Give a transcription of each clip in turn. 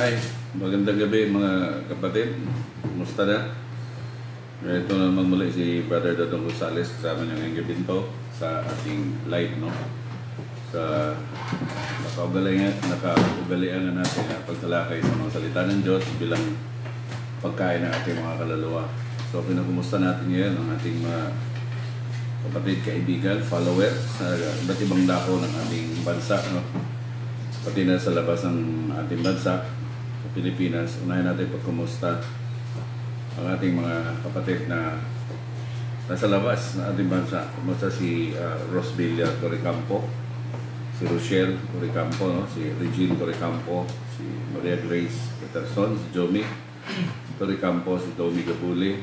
Hi, magandang gabi mga kapatid. Kumusta na? Ito naman muli si Brother Dodong Gonzales kasama niyo ngayong gabi to sa ating live, no? Sa nakaugalian na natin na pagtalakay sa mga salita ng Diyos bilang pagkain ng ating mga kaluluwa. So pinagkumusta natin ngayon ang ating mga kapatid, kaibigan, follower sa iba't ibang dako ng ating bansa, no? Pati na sa labas ng ating bansa, sa Pilipinas. Unahin natin pagkumusta ang ating mga kapatid na nasa labas ng ating bansa. Kumusta si Rosbilla Torrecampo, si Rochelle Torrecampo, no? Si Regine Torrecampo, si Maria Grace Peterson, si Jomi Torrecampo, si Domi Gabuli,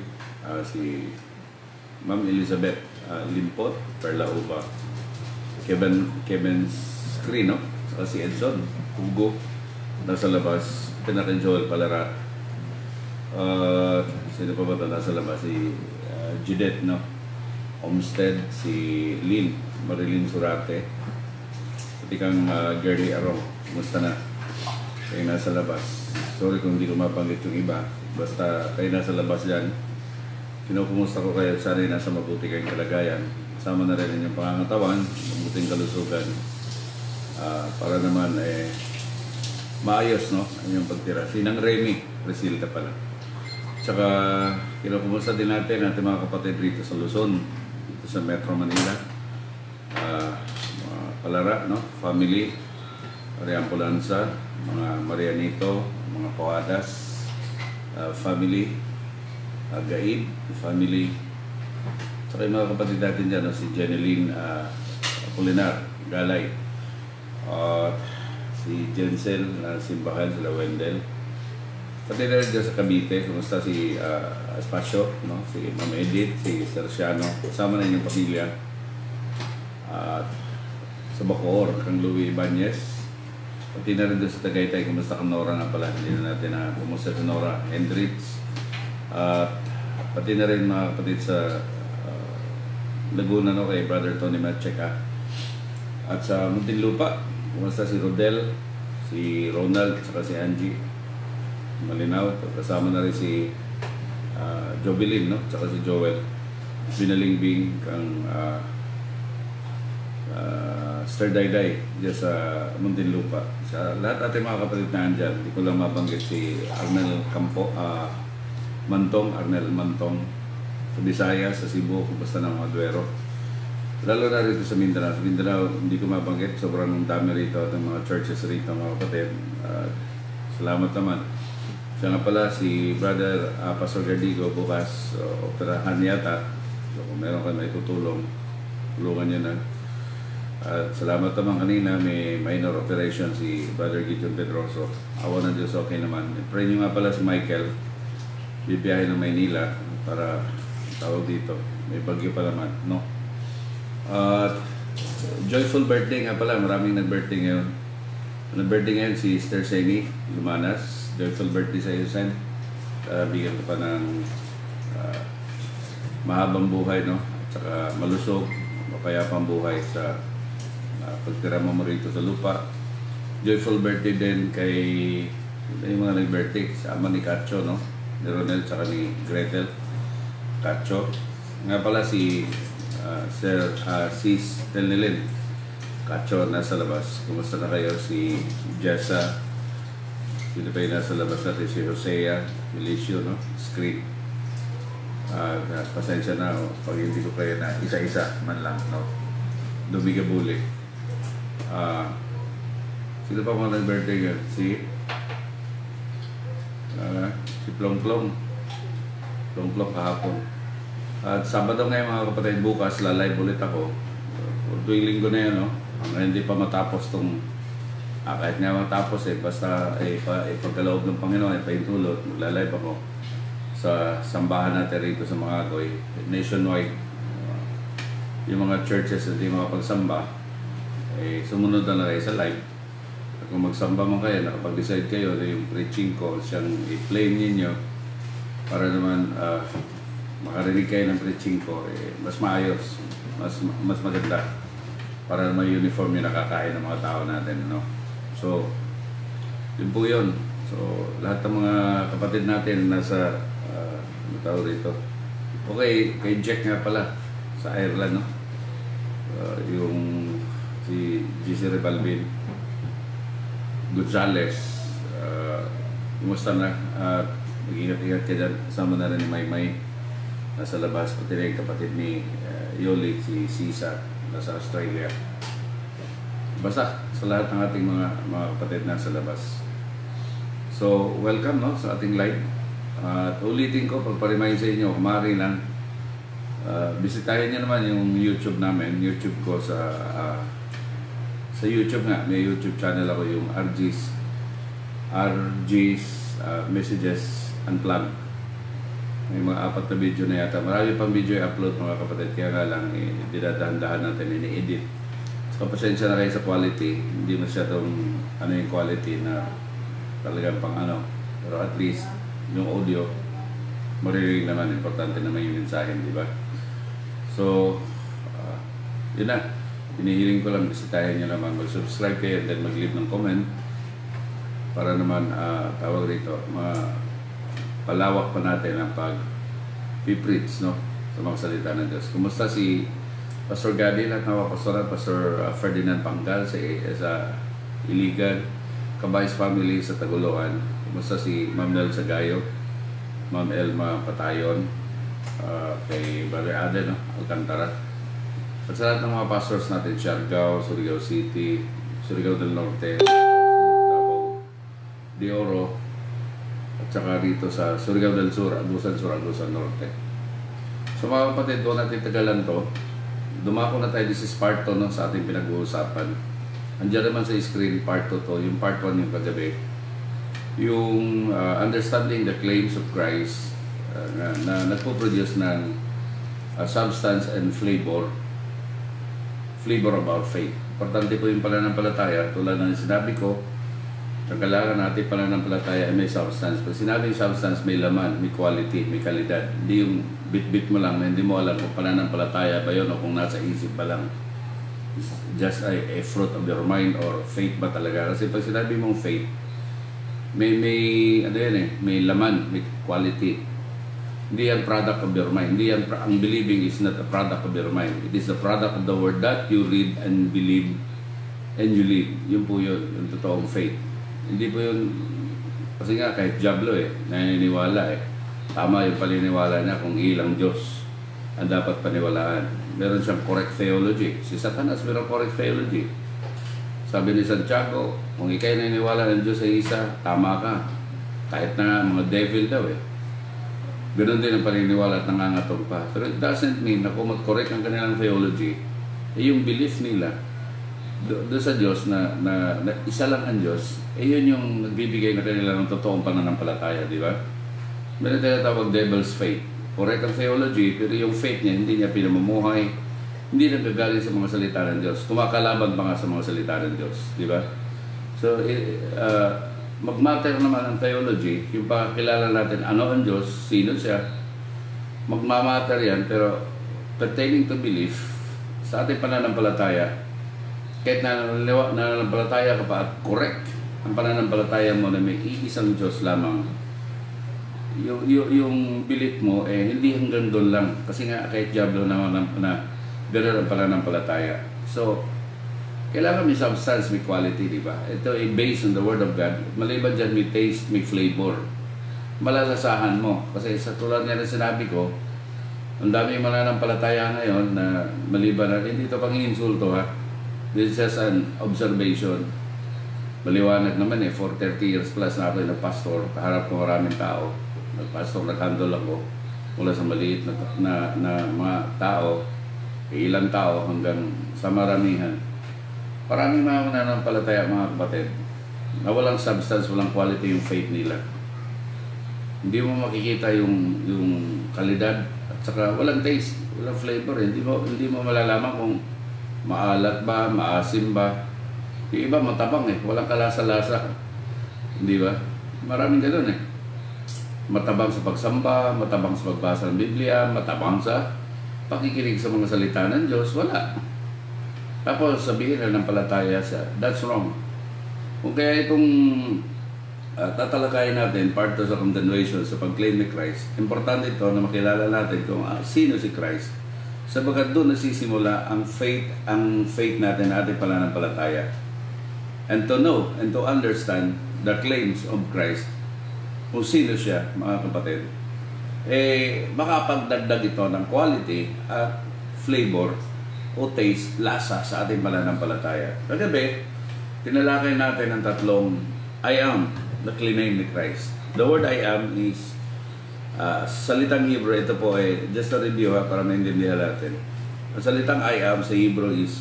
si Ma'am Elizabeth Limpot, Perla Uba, Kevin Scrino, saka si Edson Hugo nasa labas, Pinakin Joel Palarat, sino pa ba ito nasa labas? Si Judith, no? Olmsted, si Lynn Marilyn Surate, pati kang Gary Arong. Kumusta na? Kayo nasa labas. Sorry kung hindi ko mapanggit yung iba, basta kayo nasa labas dyan. Kinukumusta ko kayo, sana nasa mabuti kayong kalagayan. Kasama na rin yung pangangatawan, mabuting kalusugan, para naman maayos, no, ang yung pagtira. Sinang Remy Resilta pala. Tsaka kinukumusta din natin ating mga kapatid rito sa Luzon, dito sa Metro Manila, mga Palara, no, family, Ariampulanza, mga Marianito, mga Poadas family, Gaib family, tsaka yung mga kapatid natin dyan, no, si Jeneline Apolinar Galay, si Jensel Simbahan, sila Wendell, pati na rin dyan sa Cavite. Kumusta si Espacio, no? Si Ma'am Edith, si Serciano, kasama na yung pamilya. Sa Bacoor, kang Louie Ibanez, pati na rin dyan sa Tagaytay. Kumusta kang Nora nga pala, hindi na natin na kumusta si Nora Hendricks, pati na rin mga kapatid sa Laguna, no, kay Brother Tony Macheca. At sa Muntinlupa, kumusta si Rodel, si Ronald, saka si Angie Malinaw. Kasama na rin si Jovelyn, no? Saka si Joel Binalingbing, kang Sir Dayday dyan sa Muntinlupa. Sa lahat ating mga kapatid na andyan, hindi ko lang mabanggit si Arnel Arnel Mantong sa Bisaya, sa Cebu, kumusta ng mga Duero. Lalo na rito sa Mindanao. Sa Mindanao, hindi ko mabanggit. Sobrang dami rito at mga churches rito, mga kapatid. Salamat naman. Siya nga pala, si Brother Pastor Gardigo, bukas, operahan yata. So, kung meron kayo may tutulong, tulungan nyo na. At salamat naman kanina, may minor operation si Brother Gideon Pedroso. Awa ng Diyos, okay naman. Pray nyo nga pala si Michael. Bibiyahe ng Maynila para tawag dito. May bagyo pa naman, no? Joyful birthday nga pala, maraming nag-birthday ngayon. Nag-birthday ngayon si Sister Seni Lumanas. Joyful birthday sa iyo, Sen. Bigyan ko pa ng mahabang buhay, no? At saka malusog, mapayapang buhay sa pagtira mo rito sa lupa. Joyful birthday din kay yung mga nag-birthday, sa ama ni Cacho, no? Ni Ronel, saka ni Gretel Cacho. Nga pala si Sis Telnilin Cacho nasa labas. Kumusta na kayo? Si Jessa, sino pa yung nasa labas natin? Si Hosea Milicio, no? Screen. Pasensya na pag hindi ko kayo na isa-isa man lang, no? Domi Gabuli. Sino pa mga nag-birthday yun? Si Plong Plong kahapon. At Sabado ngayon, mga kapatid, bukas live ulit ako. Tuwing linggo na yan, no? Hindi pa matapos tong kahit nga matapos basta pagkaloob ng Panginoon, paintulot, magla-live ako sa sambahan natin rito sa mga Agoy nationwide. Yung mga churches na di makapagsamba, sumunod na kayo sa live. At kung magsamba man kayo, nakapag-decide kayo na yung preaching ko siyang i-play ninyo para naman makarinig kayo ng preaching ko, mas maayos, mas maganda, para may uniform yung nakakain ng mga tao natin, no? So, yun po yun. So, lahat ng mga kapatid natin nasa, ano tawag rito? Okay, kay Jack nga pala, sa Ireland, no? Yung si GC Rebalvin, Gonzales, kumusta na? Mag-ingat-ingat ka dyan. Kasama na rin ni Maymay, nasa labas. Pati na yung kapatid ni Yoli, si Sisa, nasa Australia. Basta sa lahat ng ating mga kapatid nasa labas. So, welcome no, sa ating live. At ulitin ko, pagpa-remind sa inyo, kumari lang, bisitahin nyo naman yung YouTube namin. YouTube ko sa YouTube nga. May YouTube channel ako, yung RG's Messages Unplugged. May mga 4 na video na yata. Marami pang video i-upload mga kapatid. Kaya nga lang, dinadahan-dahan natin, ini-edit. So, pasensya na kayo sa quality. Hindi masyadong yung quality na talagang pang ano, pero at least yung audio maririnig naman, importante naman yung mensahe, di ba? So yun na, hinihiling ko lang, bisitahin nyo naman, mag-subscribe kayo and then mag-leave ng comment para naman tawag rito, palawak pa natin ang pag-preach no, sa mga salita ng Diyos. Kumusta si Pastor Gadi, lahat ng mga pastoran, Pastor Ferdinand Panggal sa Iligan, Kabay's family sa Tagoloan. Kumusta si Ma'am Nel Sagayo, Ma'am Elma Patayon, kay Brother Aden Alcantara, at sa lahat ng mga pastors natin, Siargao, Surigao City, Surigao del Norte, Davao de Oro, at saka dito sa Surigao del Sur, Agusan Sur, Agusan Norte. So mga kapatid, doon natin tagalan to. Dumako na tayo, this is part 2 no, sa ating pinag-uusapan. Andiyan naman sa screen, part 2 to. Yung part 1 yung kagabi. Yung understanding the claims of Christ na nagpo-produce ng substance and flavor about faith. Importante po yung pananampalataya. Tulad ng sinabi ko, ang kailangan natin pananampalataya ay may substance. Pag sinabi yung substance, may laman, may quality, may kalidad. Hindi yung bit-bit mo lang na hindi mo alam kung pananampalataya ba yun o kung nasa isip ba lang. Just a fruit of your mind or faith ba talaga? Kasi pag sinabi mong faith, may ano yan may laman, may quality. Hindi yan product of your mind. Hindi yan, ang believing is not a product of your mind. It is the product of the word that you read and believe and you live. Yun po yun, yung totoong faith. Hindi po yun, kasi nga kahit Diablo naniniwala tama yung paniniwala niya kung ilang Diyos ang dapat paniwalaan. Meron siyang correct theology. Si Satanas meron correct theology. Sabi ni Santiago, kung ikay naniniwala ng Diyos ay isa, tama ka. Kahit na mga devil daw Ganon din ang paniniwala at nangangatong pa. Pero it doesn't mean na kung mag-correct ang kanilang theology, yung belief nila doon sa Diyos na isa lang ang Diyos, yun yung nagbibigay na kanila ng totoong pananampalataya, di ba? Meron tinatawag devil's faith. Correct ang theology, pero yung faith niya, hindi niya pinamumuhay, hindi nagagaling sa mga salita ng Diyos. Kumakalaban pa nga sa mga salita ng Diyos, di ba? So, mag-matter naman ang theology, yung pakakilala natin ano ang Diyos, sino siya, magmamatter yan, pero pertaining to belief, sa ating pananampalataya, kahit nananampalataya ka pa at correct ang pananampalataya mo na may iisang Diyos lamang, yung belief mo hindi hanggang doon lang kasi nga kahit Diablo na gano'n ang pananampalataya. So kailangan may substance, may quality, di ba? Ito ay based on the Word of God. Maliban dyan, may taste, may flavor, malalasahan mo. Kasi sa tulad nga na sinabi ko, ang dami yung mananampalataya ngayon na maliban na, hindi ito pang insulto this is just an observation. Maliwanag naman for 30 years plus na ako na pastor, kaharap ko maraming tao. Nagpastor, nag-handle ako mula sa maliit na mga tao, ilang tao hanggang sa maramihan. Maraming mga mananampalataya mga kapatid na walang substance, walang quality yung faith nila. Hindi mo makikita yung kalidad at saka walang taste, walang flavor. Hindi mo malalaman kung maalat ba, maasim ba. Yung iba matabang walang kalasa-lasa. Hindi ba? Maraming ganoon matabang sa pagsamba, matabang sa pagbasa ng Biblia, matabang sa pakikinig sa mga salita ng Diyos, wala. Tapos sabihin na ng palataya siya, that's wrong. Kung kaya itong tatalakayin natin part 2 sa continuation sa pag-claim ni Christ. Importante ito na makilala natin kung sino si Christ. Sabagat doon nasisimula ang faith natin na ating pananampalataya. And to know and to understand the claims of Christ, kung sino siya, mga kapatid, makapagdagdag ito ng quality at flavor o taste, lasa sa ating pananampalataya. Kagabi, tinalakay natin ang tatlong I am, the claim ni Christ. The word I am is salitang Hebrew. Ito po just a review para maintindihan natin. Ang salitang I am sa Hebrew is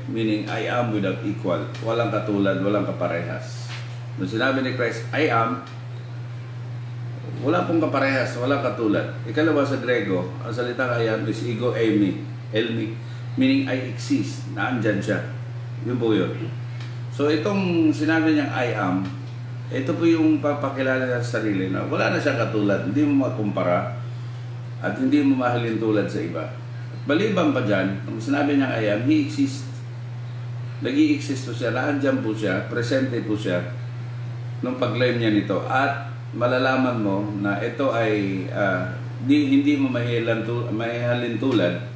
meaning I am without equal. Walang katulad, walang kaparehas. Nung sinabi ni Christ, I am, wala pong kaparehas, walang katulad. Ikalawa sa Grego, ang salitang I am is ego eimi, meaning I exist, naandyan siya. Yun po yun. So itong sinabi niyang I am, ito po yung papakilala niya sa sarili na wala na siyang katulad, hindi mo makumpara at hindi mo mahalin tulad sa iba. Baliban pa dyan, kung sinabi niya I am, He exists. Nag-i-exist po siya, naandyan po siya, presente po siya nung pag-claim niya nito. At malalaman mo na ito ay hindi mo mahalin tulad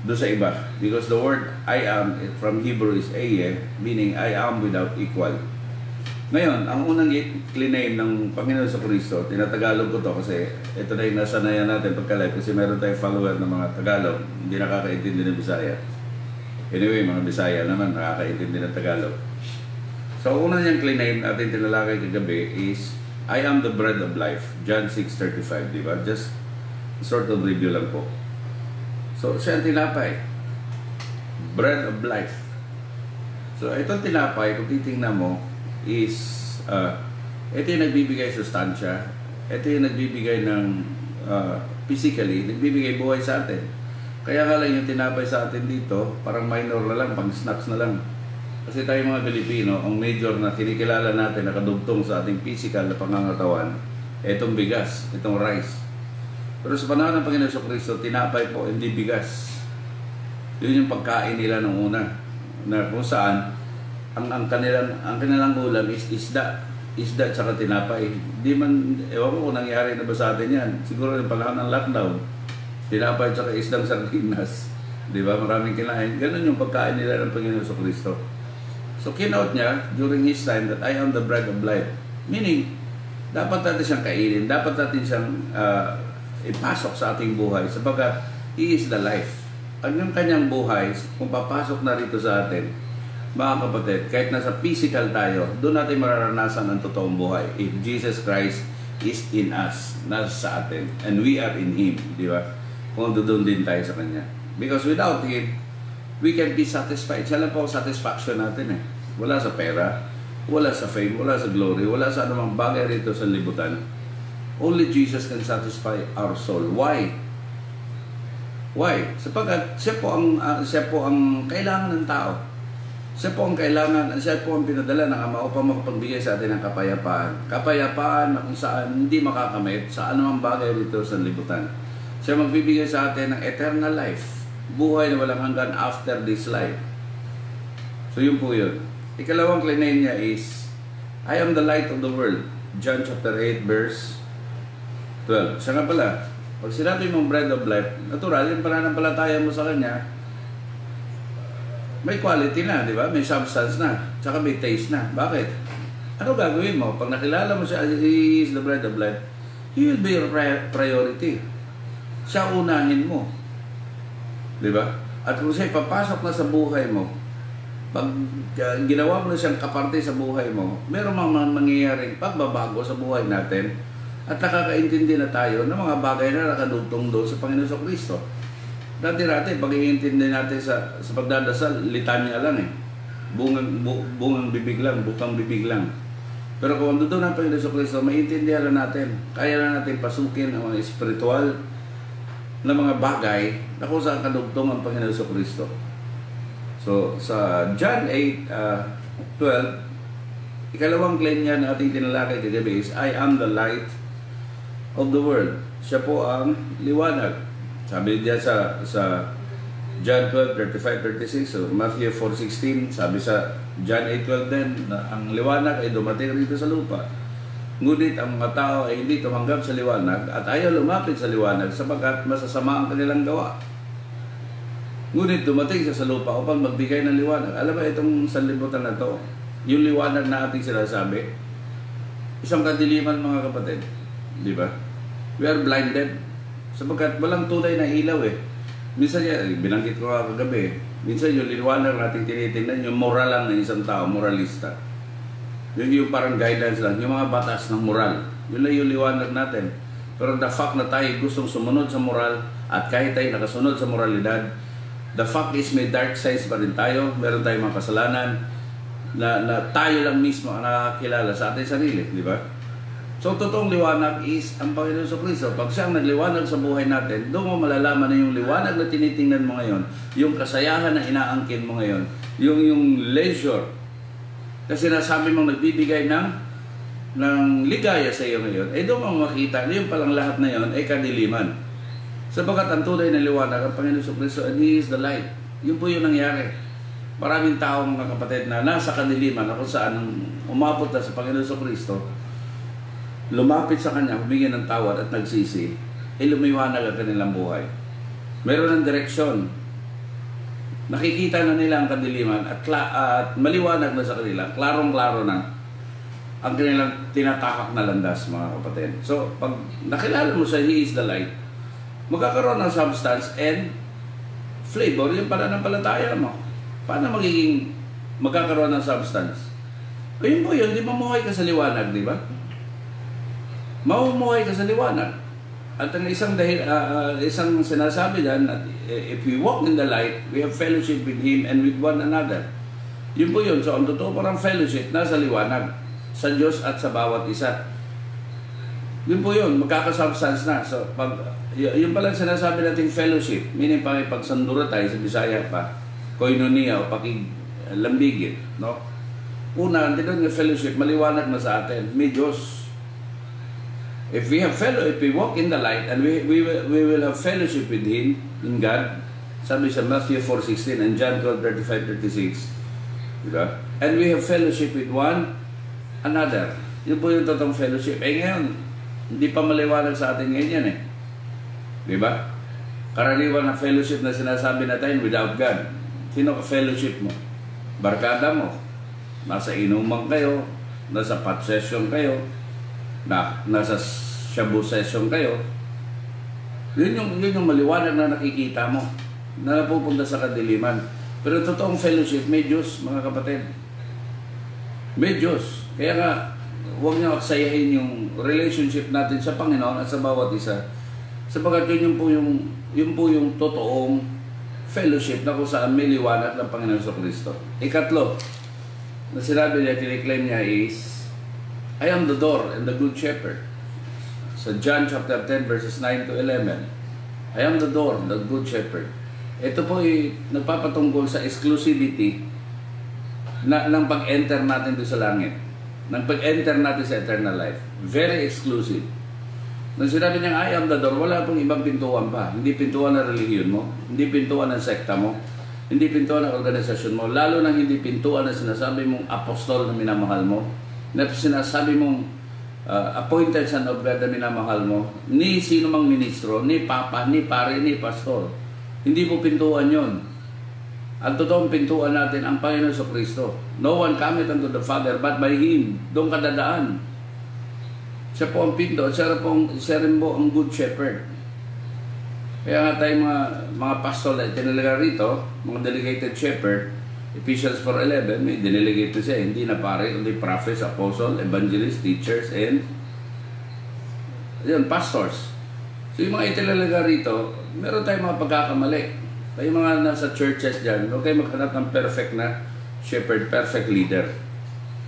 doon sa iba. Because the word I am from Hebrew is meaning I am without equal. Ngayon, ang unang claim ng Panginoon sa Kristo, tinatagalog ko to kasi ito na yung nasanayan natin pagka-live kasi meron tayong follower ng mga Tagalog, hindi nakakaintindi ng Bisaya. Anyway, mga Bisaya naman nakakaintindi ng Tagalog. So, unang niyang claim natin tinalakay kagabi is I am the bread of life. John 6:35, di ba? Just sort of review lang po. So, siya ang tinapay. Bread of life. So, itong tinapay, kung titingnan mo, is ito yung nagbibigay sustansya, ito yung nagbibigay ng physically, nagbibigay buhay sa atin. Kaya nga lang yung tinapay sa atin dito, parang minor na lang, pang snacks na lang. Kasi tayo mga Pilipino, ang major na kinikilala natin, nakadugtong sa ating physical na pangangatawan, itong bigas, itong rice. Pero sa panahon ng Panginoon Kristo, tinapay po, hindi bigas. Yun yung pagkain nila nung una, na kung saan ang kanilang ulam is isda at saka tinapay. Di man, ewan ko kung nangyari na ba sa atin yan. Siguro yung panahon ng lockdown, tinapay at saka isdang sardinas. Di ba? Maraming kinain. Ganun yung pagkain nila ng Panginoon sa Kristo. So, kinote niya during His time that I am the bread of life. Meaning, dapat natin siyang kainin, dapat natin siyang ipasok sa ating buhay sapagkat He is the life. Ang yung kanyang buhay, kung papasok na rito sa atin, mga kapatid, kahit nasa physical tayo, doon natin mararanasan ang totoong buhay. If Jesus Christ is in us, nasa sa atin, and we are in Him, di ba? Kung doon din tayo sa Kanya. Because without Him, we can be satisfied. Siya lang po ang satisfaction natin eh. Wala sa pera, wala sa fame, wala sa glory, wala sa anumang bagay rito sa libutan. Only Jesus can satisfy our soul. Why? Why? Sapagkat siya po ang kailangan ng tao. Siya po ang kailangan, siya po ang pinadala ng Ama upang makapagbigay sa atin ng kapayapaan. Kapayapaan na kung saan hindi makakamit sa anumang bagay dito sa libutan. Siya magbibigay sa atin ng eternal life. Buhay na walang hanggan after this life. So yun po yun. Ikalawang claim niya is, I am the light of the world. John chapter 8 verse 12. Siya nga pala, pag sinabi mong bread of life, natural, yung pananampalataya mo sa Kanya, may quality na, di ba? May substance na. Tsaka may taste na. Bakit? Ano gagawin mo? Pag nakilala mo siya, He is the bread of life, He will be your priority. Siya unahin mo. Di ba? At kung siya papasok na sa buhay mo, pag ginawa mo na siyang kaparte sa buhay mo, meron mga mangyayaring pagbabago sa buhay natin at nakakaintindi na tayo ng mga bagay na nakadugtong doon sa Panginoon sa Kristo. Dati-dati, pag-iintindi natin sa pagdadasal, litanya lang eh. Bungang bibig lang, bukang bibig lang. Pero kung doon ang Panginoon sa Kristo, maintindihan na natin. Kaya na natin pasukin ang mga espiritual na mga bagay na kung saan kadugtong ang Panginoon sa Kristo. So, sa John 8:12, ikalawang claim niya na ating tinalakay kagabi is, I am the light of the world. Siya po ang liwanag. Sabi niya sa John 12:35-36, so Matthew 4:16, sabi sa John 8:12 din, na ang liwanag ay dumating rito sa lupa. Ngunit ang mga tao ay hindi tumanggap sa liwanag at ayaw lumapit sa liwanag sapagkat masasama ang kanilang gawa. Ngunit dumating siya sa lupa upang magbigay ng liwanag. Alam ba itong sanlibutan na to, yung liwanag na ating sinasabi, isang kadiliman mga kapatid, di ba? We are blinded sapagkat walang tunay na ilaw eh. Minsan yan, binanggit ko kagabi, minsan yung liwanag natin tinitingnan, yung moral lang ng isang tao, moralista. Yung parang guidance lang, yung mga batas ng moral. Yun lang yung liwanag natin. Pero the fact na tayo gustong sumunod sa moral at kahit tayo nakasunod sa moralidad, the fact is may dark sides pa rin tayo, meron tayong mga kasalanan na tayo lang mismo ang nakakilala sa ating sarili, di ba? So, totoong liwanag is ang Panginoon Jesucristo. Pag siyang nagliwanag sa buhay natin, doon mo malalaman na yung liwanag na tinitingnan mo ngayon, yung kasayahan na inaangkin mo ngayon, yung leisure, kasi nasabi mong nagbibigay ng ligaya sa iyo ngayon, doon mo makita na yung palang lahat na yun ay kadiliman. Sapagkat ang tunay na liwanag, ang Panginoon Jesucristo, and He is the light. Yun po yung nangyari. Maraming tao mga kapatid na nasa kadiliman na kung saan umabot na sa Panginoon Jesucristo, lumapit sa Kanya, humingi ng tawad at nagsisi, lumiwanag ang kanilang buhay. Meron ng direksyon. Nakikita na nila ang kadiliman at maliwanag na sa kanila, klarong-klaro na ang kanilang tinatahak na landas, mga kapatid. So, pag nakilala mo sa He is the light, magkakaroon ng substance and flavor yung pananampalataya mo. Paano magkakaroon ng substance? Ayun po yun, di mamuhay ka sa liwanag, di ba? Mamumuhay ka sa liwanag. At ang isang sinasabi dyan, if we walk in the light, we have fellowship with Him and with one another. Yun po yun. So, ang totoo parang fellowship nasa liwanag, sa Diyos at sa bawat isa. Yun po yun, magkakasubstance na. So, yun pala sinasabi nating fellowship, meaning pagsandura tayo sa Bisaya pa, koinonia o pakiglambigit, no? Una, ang tinatawag na fellowship, maliwanag na sa atin, may Diyos. If we walk in the light and we will have fellowship with Him, in God, sabi sa Matthew 4:16 and John 12:35-36, diba? And we have fellowship with one another. Yun po yung totoong fellowship. Ngayon, hindi pa maliwanag sa atin ngayon yan eh. Diba? Karaniwan na fellowship na sinasabi natin without God. Sino ka fellowship mo? Barkada mo. Nasa inuman kayo, nasa pot session kayo, nasa shabu session kayo. Yun yung maliwanag na nakikita mo, na napupunta sa kadiliman. Pero totoong fellowship, may Diyos, mga kapatid. May Diyos. Kaya nga, huwag niyo aksayahin yung relationship natin sa Panginoon at sa bawat isa. Sapagat yun po yung totoong fellowship na kung saan may liwanag ng Panginoon Jesucristo. Ikatlo, na sinabi niya, kiniklaim niya is, I am the door and the good shepherd. Sa John chapter 10 verses 9-11, I am the door, the good shepherd. Ito po ay nagpapatungkol sa exclusivity ng pag-enter natin doon sa langit. Ng pag-enter natin sa eternal life. Very exclusive. Nung sinabi niya, I am the door, wala pong ibang pintuan pa. Hindi pintuan ng relihiyon mo, hindi pintuan ng sekta mo, hindi pintuan ng organisasyon mo, lalo nang hindi pintuan na sinasabi mong apostol na minamahal mo, na sinasabi mong appointed son of God na minamahal mo, ni sino mang ministro, ni papa, ni pare, ni pastor. Hindi po pintuan yon. Ang totoong pintuan natin, ang Panginoon Jesucristo. No one cometh unto the Father but by Him. Doon ka dadaan. Siya po ang pinto, siya rin po ang good shepherd. Kaya nga tayo mga pastor na tinalaga rito, mga delegated shepherd, Ephesians 4:11, may diniligate siya, hindi na pare, kundi prophets, apostle, evangelists, teachers, and yun, pastors. So yung mga itinalaga rito, meron tayong mga pagkakamali. Tayo mga nasa churches dyan, huwag kayo maghanap ng perfect na shepherd, perfect leader.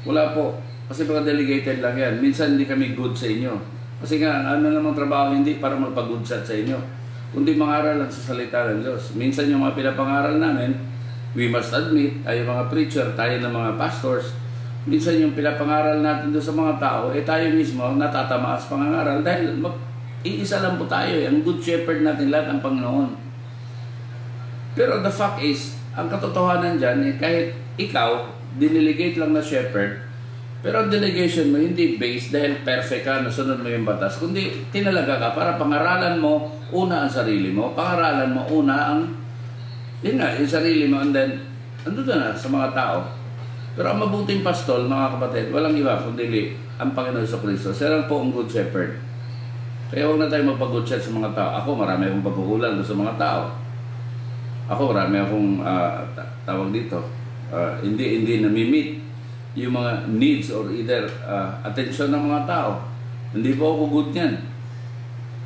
Wala po. Kasi mga delegated lang yan. Minsan hindi kami good sa inyo. Kasi nga, ano namang trabaho hindi para magpag-goodsat sa inyo. Kundi mangaral lang sa salita ng Diyos. Minsan yung mga pinapangaral namin, we must admit, tayo mga preacher, tayo ng mga pastors, minsan yung pinapangaral natin doon sa mga tao, tayo mismo natatamaas pangangaral dahil iisa lang po tayo. Ang good shepherd natin lahat ang Panginoon. Pero the fact is, ang katotohanan dyan, kahit ikaw, diniligate lang na shepherd, pero ang delegation mo hindi based dahil perfect ka, nasunod mo yung batas, kundi tinalaga ka para pangaralan mo una ang sarili mo, pangaralan mo una ang yun nga, yung sarili mo, and then andun na sa mga tao. Pero ang mabuting pastol, mga kapatid, walang iba kundi ang Panginoon Jesucristo. Siya lang po ang good shepherd. Kaya huwag na tayo magpag-good shepherd sa mga tao. Ako, marami akong pagkukulang sa mga tao. Ako, marami akong tawag dito. Hindi nami-meet yung mga needs or either attention ng mga tao. Hindi po ako good niyan.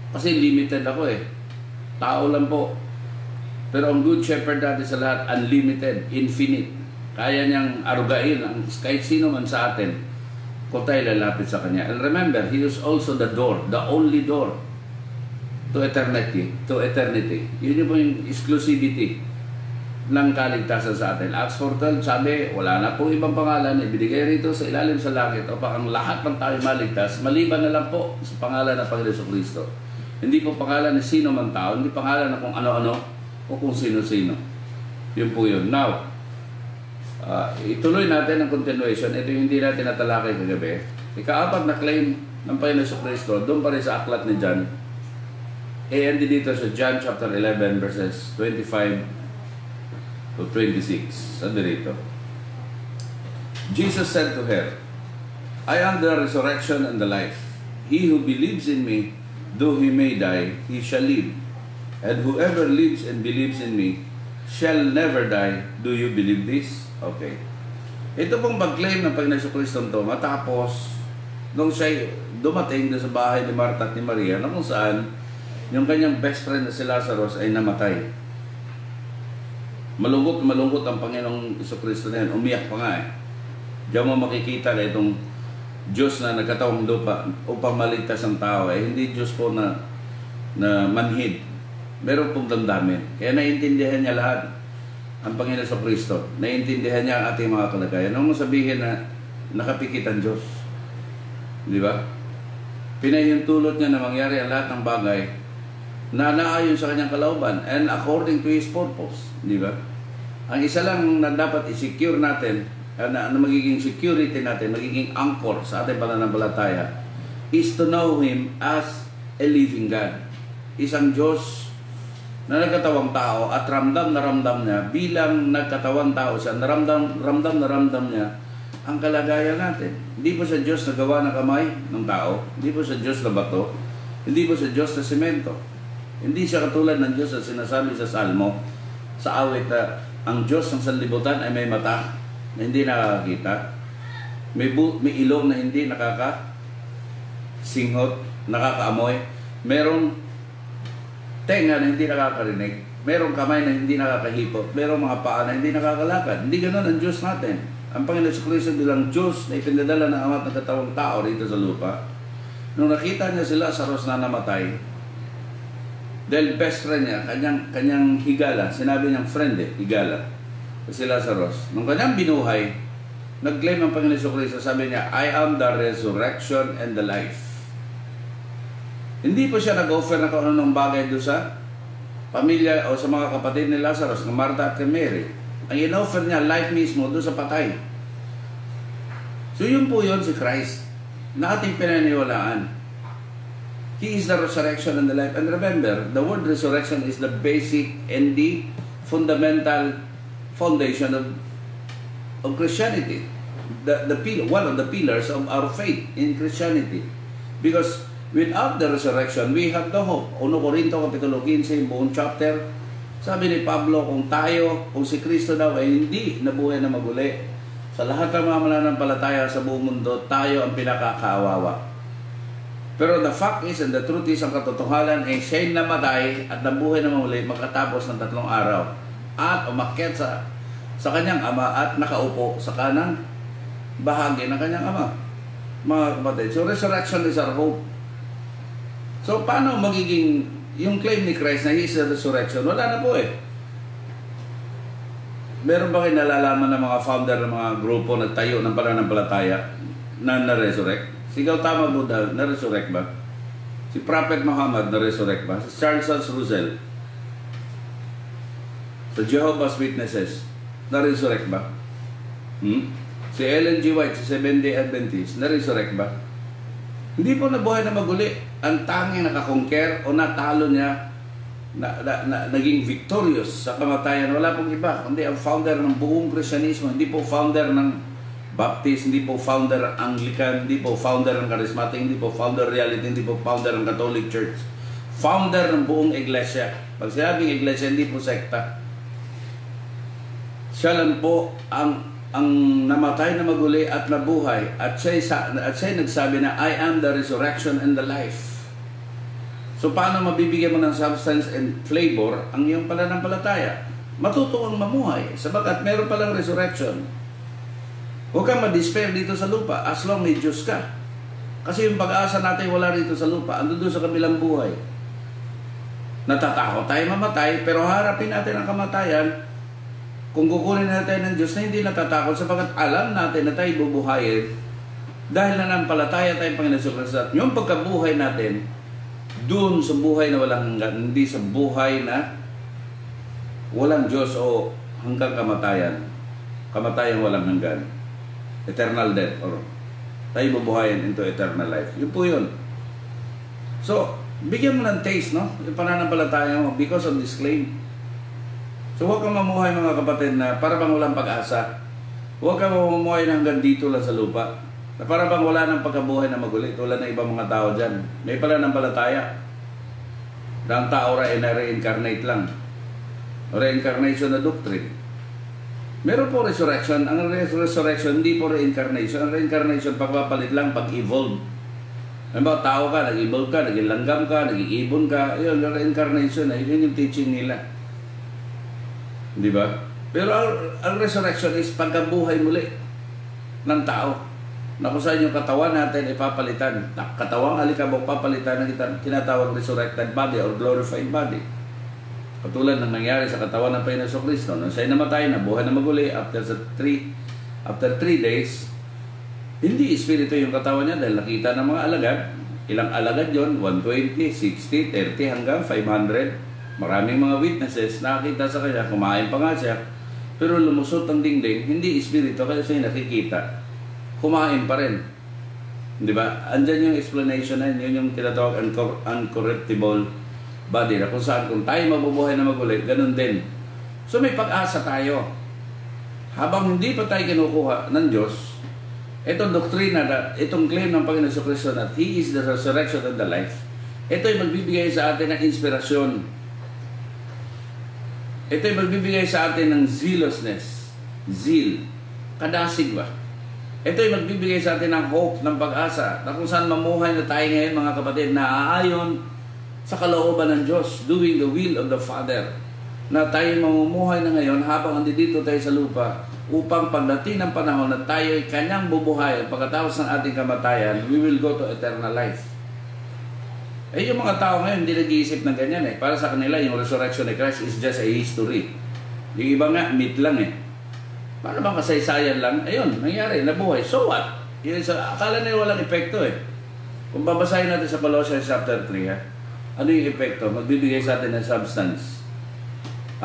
Kasi limited ako eh. Tao lang po. Pero ang good shepherd natin sa lahat, unlimited, infinite. Kaya niyang arugain kahit sino man sa atin kung tayo lalapit sa Kanya. And remember, He is also the door, the only door to eternity. Yun yung po yung exclusivity ng kaligtasan sa atin. Acts 4:12, sabi, wala na pong ibang pangalan ibinigay rito sa ilalim sa langit upang ang lahat ng tayo maligtas, maliban na lang po sa pangalan ng Panginoon Jesucristo. Hindi po pangalan ng sino man tao, hindi pangalan ng kung ano-ano o kung sino-sino. Yun po yun. Now, ituloy natin ang continuation. Ito yung hindi natin natalakay kagabi. Ika-apat na claim ng Panginoon Jesucristo, doon pa rin sa aklat ni John. And dito sa John chapter 11 verses 25 to 26. Saan dito? Jesus said to her, I am the resurrection and the life. He who believes in me, though he may die, he shall live. And whoever lives and believes in me shall never die. Do you believe this? Okay. Ito pong pag-claim ng Panginoon Jesucristo to matapos nung siya dumating doon sa bahay ni Martha at ni Maria na kung saan yung kanyang best friend na si Lazarus ay namatay. Malungkot ang Panginoong Jesucristo na yan. Umiyak pa nga eh. Diyan mo makikita na itong Diyos na nagkatawang lupa upang maligtas ang tao eh. Hindi Diyos po na manhid. Meron pong damdamin. Kaya naiintindihan niya lahat ang Panginoon Jesucristo. Naiintindihan niya ang ating mga kalagayan. Ano mo sabihin na nakapikit ang Diyos? Di ba? Pinahintulot niya na mangyari ang lahat ng bagay na naayon sa kanyang kalooban and according to His purpose. Di ba? Ang isa lang na dapat i-secure natin, na magiging security natin, magiging anchor sa ating pananampalataya, is to know Him as a living God. Isang Diyos na nagkatawang tao at ramdam na ramdam niya, bilang nagkatawang tao siya, ramdam niya ang kalagayan natin. Hindi po sa Diyos na gawa ng kamay ng tao, hindi po sa Diyos na bato, hindi po sa Diyos na semento. Hindi siya katulad ng Diyos na sinasabi sa Salmo, sa awit na ang Diyos ng sanlibutan ay may mata na hindi nakakakita, may ilong na hindi nakakasinghot, nakakaamoy, merong tenga na hindi nakakarinig, merong kamay na hindi nakakahipot, merong mga paa na hindi nakakalakad. Hindi ganoon ang Diyos natin. Ang Panginoon Jesucristo bilang Diyos na ipinadala ng Ama at nagkatawang tao rito sa lupa, nung nakita niya sila sa Lazarus na namatay, dahil best friend niya, kanyang higala, sinabi niyang friend higala, si Lazarus. Nung kanyang binuhay, nag-claim ang Panginoon Jesucristo, sabi niya, I am the resurrection and the life. Hindi po siya nag-offer na kung anong bagay doon sa pamilya o sa mga kapatid ni Lazarus, ng Martha at kay Mary. Ang in-offer niya, life mismo, doon sa patay. So yun po yun si Christ, na ating pinaniwalaan. He is the resurrection and the life. And remember, the word resurrection is the basic and the fundamental foundation of Christianity. One of the pillars of our faith in Christianity. Because without the resurrection, we have the hope. 1 Corinto Kapitulo 15, buong chapter, sabi ni Pablo, kung si Kristo daw ay hindi nabuhay na maguli, sa lahat ng mga mananampalataya sa buong mundo, tayo ang pinakakaawawa. Pero the fact is, and the truth is, ang katotohanan ay siya'y namatay at nabuhay na muli magkatapos ng 3 araw. At umakyat sa kanyang ama at nakaupo sa kanang bahagi ng kanyang ama. Mga kapatid, so resurrection is our hope. So paano magiging yung claim ni Christ na He is the resurrection? Wala na po eh. Meron ba kayo nalalaman ng mga founder ng mga grupo na tayo ng pananampalataya na na-resurrect? Si Gautama Buddha, na-resurrect ba? Si Prophet Muhammad, na-resurrect ba? Si Charles Russell. The Jehovah's Witnesses, na-resurrect ba? Si Ellen G. White, si Seventh-day Adventist, na-resurrect ba? Hindi po nabuhay na maguli. Ang tanging nakakonquer o natalo niya, naging victorious sa kamatayan, wala pong iba, kundi ang founder ng buong Kristyanismo. Hindi po founder ng Baptist, hindi po founder ng Anglican, hindi po founder ng Charismatic, hindi po founder Reality, hindi po founder ng Catholic Church. Founder ng buong iglesia. Pag sinabing iglesia, hindi po sekta. Siya lang po ang namatay na maguli at nabuhay, at siya nagsabi na, I am the resurrection and the life. So paano mabibigyan mo ng substance and flavor ang iyong pananampalataya? Matuto ang mamuhay, sabagat meron palang resurrection. Huwag kang ma-despair dito sa lupa as long may Diyos ka. Kasi yung pag-asa natin wala rito sa lupa, ando doon sa kabilang buhay. Natatakot tayo mamatay, pero harapin natin ang kamatayan. Kung kukunin natin ng Diyos na hindi natatakot, sapagat alam natin na tayo bubuhayin dahil nanampalataya tayong Panginoon Kristo. At yung pagkabuhay natin, doon sa buhay na walang hanggan, hindi sa buhay na walang Diyos o hanggang kamatayan. Kamatayan walang hanggan. Eternal death, or tayo bubuhayin into eternal life. Yun po yun. So, bigyan mo ng taste, no? Yung pananampalataya mo because of this claim. So huwag kang mamuhay mga kapatid na para bang walang pag-asa. Huwag kang mamuhay na hanggang dito lang sa lupa. Na para bang wala ng pagkabuhay na maguli tulad ng ibang mga tao dyan. May pananampalataya na ang tao ay na-reincarnate lang. Reincarnation na doctrine. Meron po resurrection. Ang resurrection hindi po reincarnation. Ang reincarnation pagpapalit lang, pag-evolve. Halimbawa, tao ka, nag-evolve ka, naging langgam ka, naging ibon ka. Yun, reincarnation na. Yun yung teaching nila. Di ba? Pero ang resurrection is pagkabuhay muli ng tao. Na kung saan yung katawan natin ipapalitan. Katawang alikabok papalitan ng tinatawag resurrected body or glorified body. Katulad ng nangyari sa katawan ng Panginoon Kristo. Nung siya'y namatay, nabuhay na maguli after 3 days, hindi espiritu yung katawan niya dahil nakita ng mga alagad. Ilang alagad yon? 120, 60, 30 hanggang 500. Maraming mga witnesses nakakita sa kanya, kumain pa nga siya, pero lumusot ang dingding, hindi espiritu kasi siya nakikita. Kumain pa rin. Di ba? Andyan yung explanation na yun yung tinatawag uncorruptible body na kung saan kung tayo mabubuhay na maguli, ganun din. So may pag-asa tayo. Habang hindi pa tayo kinukuha ng Diyos, itong doktrina, itong claim ng Panginoon Kristo na He is the resurrection and the life, ito'y magbibigay sa atin ng inspirasyon. Ito'y magbibigay sa atin ng zealousness. Zeal. Kadasig ba? Ito'y magbibigay sa atin ng hope, ng pag-asa, na kung saan mamuhay na tayo ngayon mga kapatid, na aayon sa kalooban ng Diyos, doing the will of the Father. Na tayo mamumuhay na ngayon habang andito tayo sa lupa, upang pagdating ng panahon na tayo'y kanyang bubuhay, pagkatapos ng ating kamatayan, we will go to eternal life. Eh yung mga tao ngayon hindi nag-iisip ng ganyan eh. Para sa kanila yung resurrection ni Christ is just a history. Yung iba nga, myth lang eh. Para bang kasaysayan lang, ayun, nangyari, nabuhay. So what? Yun, akala nila walang epekto eh. Kung babasahin natin sa Colossians chapter 3, ano yung epekto? Magbibigay sa atin ng substance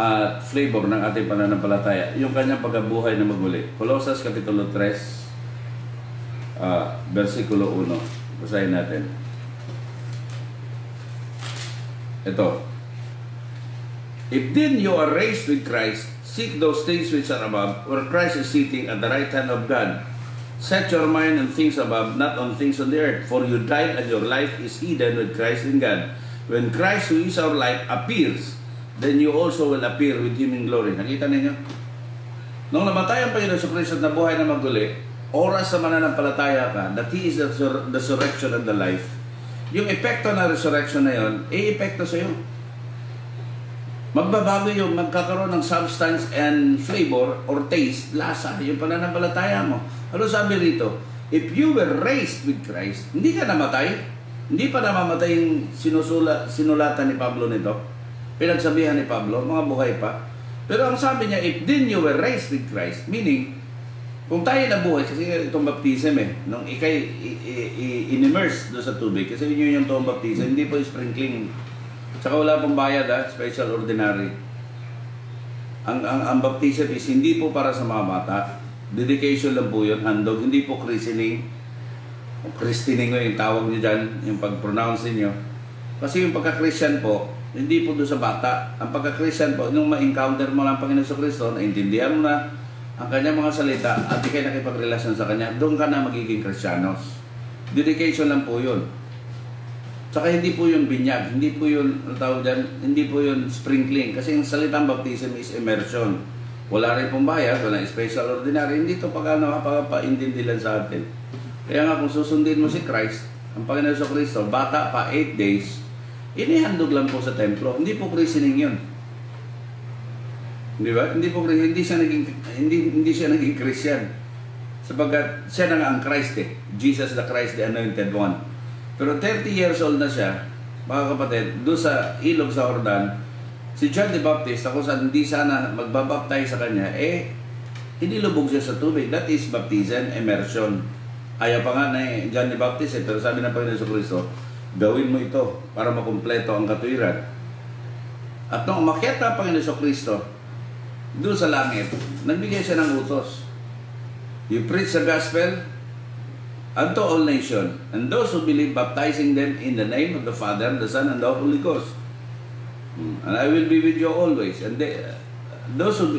at flavor ng ating pananampalataya. Yung kanyang pagkabuhay na maguli. Colossians kapitulo 3, versikulo 1. Basahin natin. Ito. If then you are raised with Christ, seek those things which are above, where Christ is sitting at the right hand of God. Set your mind on things above, not on things on the earth. For you died, and your life is hidden with Christ in God. When Christ, who is our life, appears, then you also will appear with Him in glory. Nakita ninyo? Nung namatay ang Panginoon sa Kristo at nabuhay na maguli, oras sa mananampalataya ka, that He is the resurrection and the life. Yung epekto na resurrection na yun, epekto sa iyo. Magbabago yung magkakaroon ng substance and flavor or taste, lasa, yung pananampalataya mo. Ano sabi rito? If you were raised with Christ, hindi ka namatay. Hindi pa namamatay yung sinulatan ni Pablo nito. Pinagsabihan ni Pablo, mga buhay pa. Pero ang sabi niya, if then you were raised with Christ, meaning, kung tayo nabuhay, kasi itong baptism nung ikay in-immerse doon sa tubig, kasi yun yung itong baptism, hindi po sprinkling. Tsaka wala pong bayad special ordinary. Ang baptism is hindi po para sa mga bata. Dedication lang po yun, handog. Hindi po christening. Christening ko yung tawag niyo dyan, yung pag-pronounce niyo. Kasi yung pagka-Christian po, hindi po doon sa bata. Ang pagka-Christian po, nung ma-encounter mo lang Panginoon sa Kristo, naintindihan mo na ang kanyang mga salita at di kayo nakipagrelasyon sa kanya, doon ka na magiging Kristiyanos. Dedication lang po yun. Saka hindi po yung binyag, hindi po yun, ang tawag dyan, hindi po yun sprinkling. Kasi yung salitang baptism is immersion. Wala rin pong bayad, walang special ordinary. Hindi ito pagkano-paintindihan sa atin. Kaya nga kung susundin mo si Christ, ang Panginoon sa Kristo, bata pa 8 days, inihandog lang po sa templo. Hindi po christening yun. Di ba? Hindi siya naging Christian. Sapagkat siya na nga ang Christ eh. Jesus the Christ, the Anointed One. Pero 30 years old na siya, mga kapatid, doon sa ilog sa Jordan, si John the Baptist, kung saan hindi sana magbabaptize sa kanya, inilubog siya sa tubig. That is baptism, immersion. Ayaw pa nga na John the Baptist, pero sabi ng Panginoon sa Kristo, gawin mo ito para makumpleto ang katuwiran. At nung umakyat ang Panginoon sa Kristo, doon sa langit, nagbigay siya ng utos. You preach the gospel unto all nations, and those who believe, baptizing them in the name of the Father, the Son, and the Holy Ghost. And I will be with you always. And those who,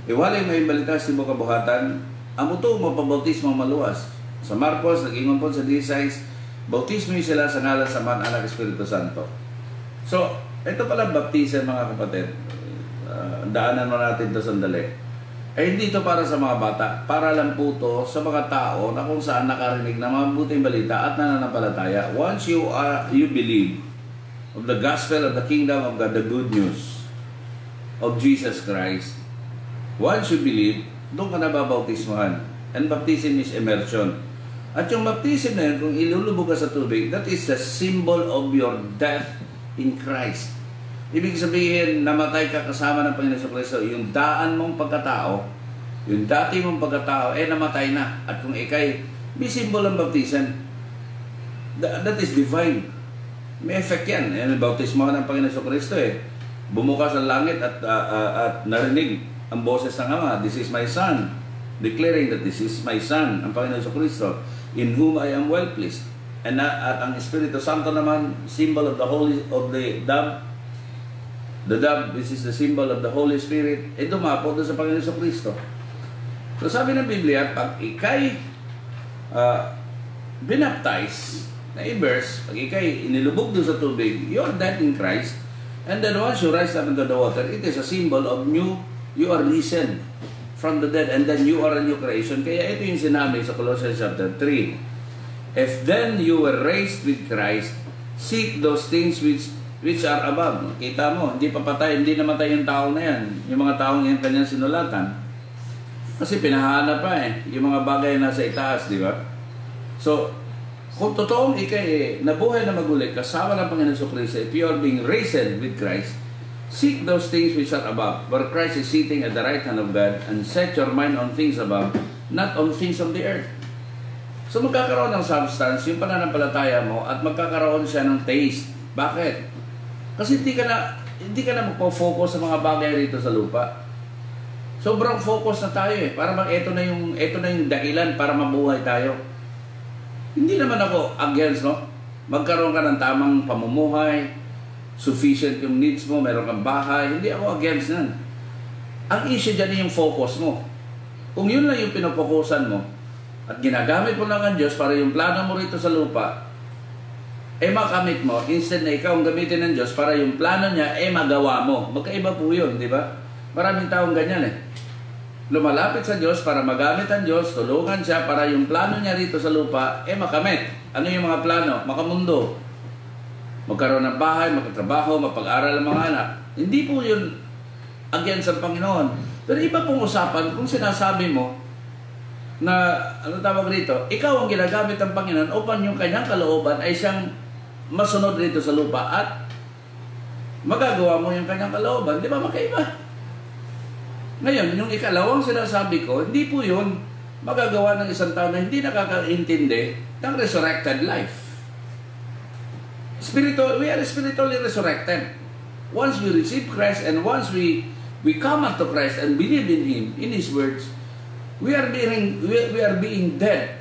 iwalay may balita sa mga kabuhatan, ang ito mapabautismo maluwas. Sa Marcos, nag-ingon po sa 16, bautismo sila sa ngalan sa Man, Anak, Espiritu Santo. So, ito pala baptism mga kapatid. Daanan mo natin ito sandali. Hindi ito para sa mga bata. Para lang po ito sa mga tao na kung saan nakarinig ng mabuting balita at nananampalataya. Once you believe of the gospel of the kingdom of God, the good news of Jesus Christ, once you believe, doon ka nababautismohan. And baptism is immersion. At yung baptism na yun, kung ilulubog ka sa tubig, that is the symbol of your death in Christ. Ibig sabihin, namatay ka kasama ng Panginoon sa Kristo. Yung daan mong pagkatao, yung dati mong pagkatao, namatay na. At kung ikay, may symbol ang baptism. That is divine. May effect yan. Yung bautismo ng Panginoon sa Kristo bumuka sa langit at narinig ang boses ng Ama, "This is my Son," declaring that this is my Son, ang Panginoon sa Kristo, in whom I am well pleased. And at ang Espiritu Santo naman, symbol of the dove. The dove, which is the symbol of the Holy Spirit, dumapo doon sa Panginoon sa Kristo. So sabi ng Biblia, pag ikay binaptize, na i-verse, pag ikay inilubog doon sa tubig, you are dead in Christ, and then once you rise up into the water, it is a symbol of you are risen from the dead, and then you are a new creation. Kaya ito yung sinabi sa Colossians chapter 3. If then you were raised with Christ, seek those things which are above. Kita mo, hindi namatay yung tao na yan. Yung mga taong yung kanyang sinulatan. Kasi pinahanap pa yung mga bagay na nasa itaas, di ba? So, kung totoong ikay nabuhay na magulit, kasama ng Panginoon sa Kristo, if you are being risen with Christ, seek those things which are above, where Christ is sitting at the right hand of God, and set your mind on things above, not on things of the earth. So magkakaroon ng substance, yung pananampalataya mo, at magkakaroon siya ng taste. Bakit? Kasi hindi ka na magpo-focus sa mga bagay rito sa lupa. Sobrang focus na tayo para ito na yung dahilan para mabuhay tayo. Hindi naman ako against, no? Magkaroon ka ng tamang pamumuhay, sufficient yung needs mo, meron kang bahay, hindi ako against nan. Ang issue dyan yung focus mo. Kung yun lang yung pinofokusan mo, at ginagamit mo lang ang Diyos para yung plano mo rito sa lupa, makamit mo, instead na ikaw ang gamitin ng Diyos para yung plano niya, magawa mo. Magkaiba po yun, di ba? Maraming taong ganyan Lumalapit sa Diyos para magamit ang Diyos, tulungan siya para yung plano niya rito sa lupa, makamit. Ano yung mga plano? Makamundo. Magkaroon ng bahay, magkatrabaho, mapag-aral ang mga anak. Hindi po yun against ang Panginoon. Pero iba pong usapan kung sinasabi mo na, ano tawag rito, ikaw ang ginagamit ng Panginoon upang yung kanyang kalooban ay siyang masunod rito sa lupa at magagawa mo yung kanyang kalooban. Di ba magkaiba? Ngayon, yung ikalawang sinasabi ko, hindi po yun magagawa ng isang tao na hindi nakakaintindi ng resurrected life. We are spiritually resurrected. Once we receive Christ and once we we come unto Christ and believe in Him, in His words, we are being dead.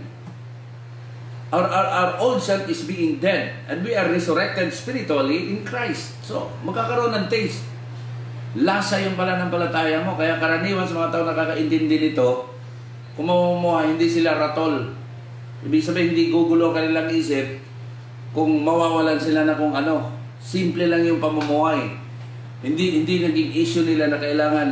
Our old self is being dead, and we are resurrected spiritually in Christ. So, magkakaroon ng taste. Lasa yung pananampalataya mo. Kaya karaniwan sa mga tao nakakaintindi nito, kung mamumuhay, hindi sila ratol. Ibig sabihin, hindi gugulo ang kanilang isip kung mawawalan sila na kung ano. Simple lang yung pamumuhay. Hindi naging issue nila na kailangan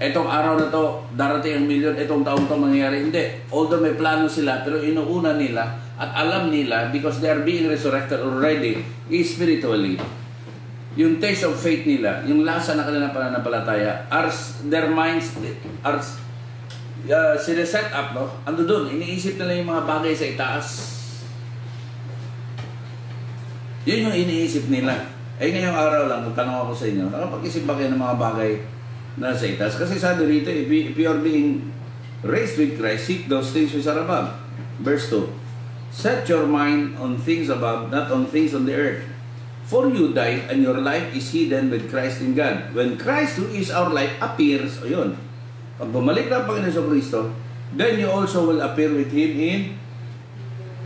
etong araw na to, darating ang milyon, etong taong to mangyayari. Hindi. Although may plano sila, pero inuuna nila at alam nila because they are being resurrected already spiritually. Yung taste of faith nila, yung lasa na kanilang pananampalataya, their minds are sineset up, no? Ando doon, iniisip nila yung mga bagay sa itaas. Yun yung iniisip nila. Ngayong araw lang, magtanong ako sa inyo, nakapag-isip ba kayo ng mga bagay na sa itaas? Kasi sabi rito, if you are being raised with Christ, seek those things which are above. Verse 2, set your mind on things above, not on things on the earth. For you died, and your life is hidden with Christ in God. When Christ, who is our life, appears, o yun, pag bumalik na ang Panginoon Kristo, then you also will appear with Him in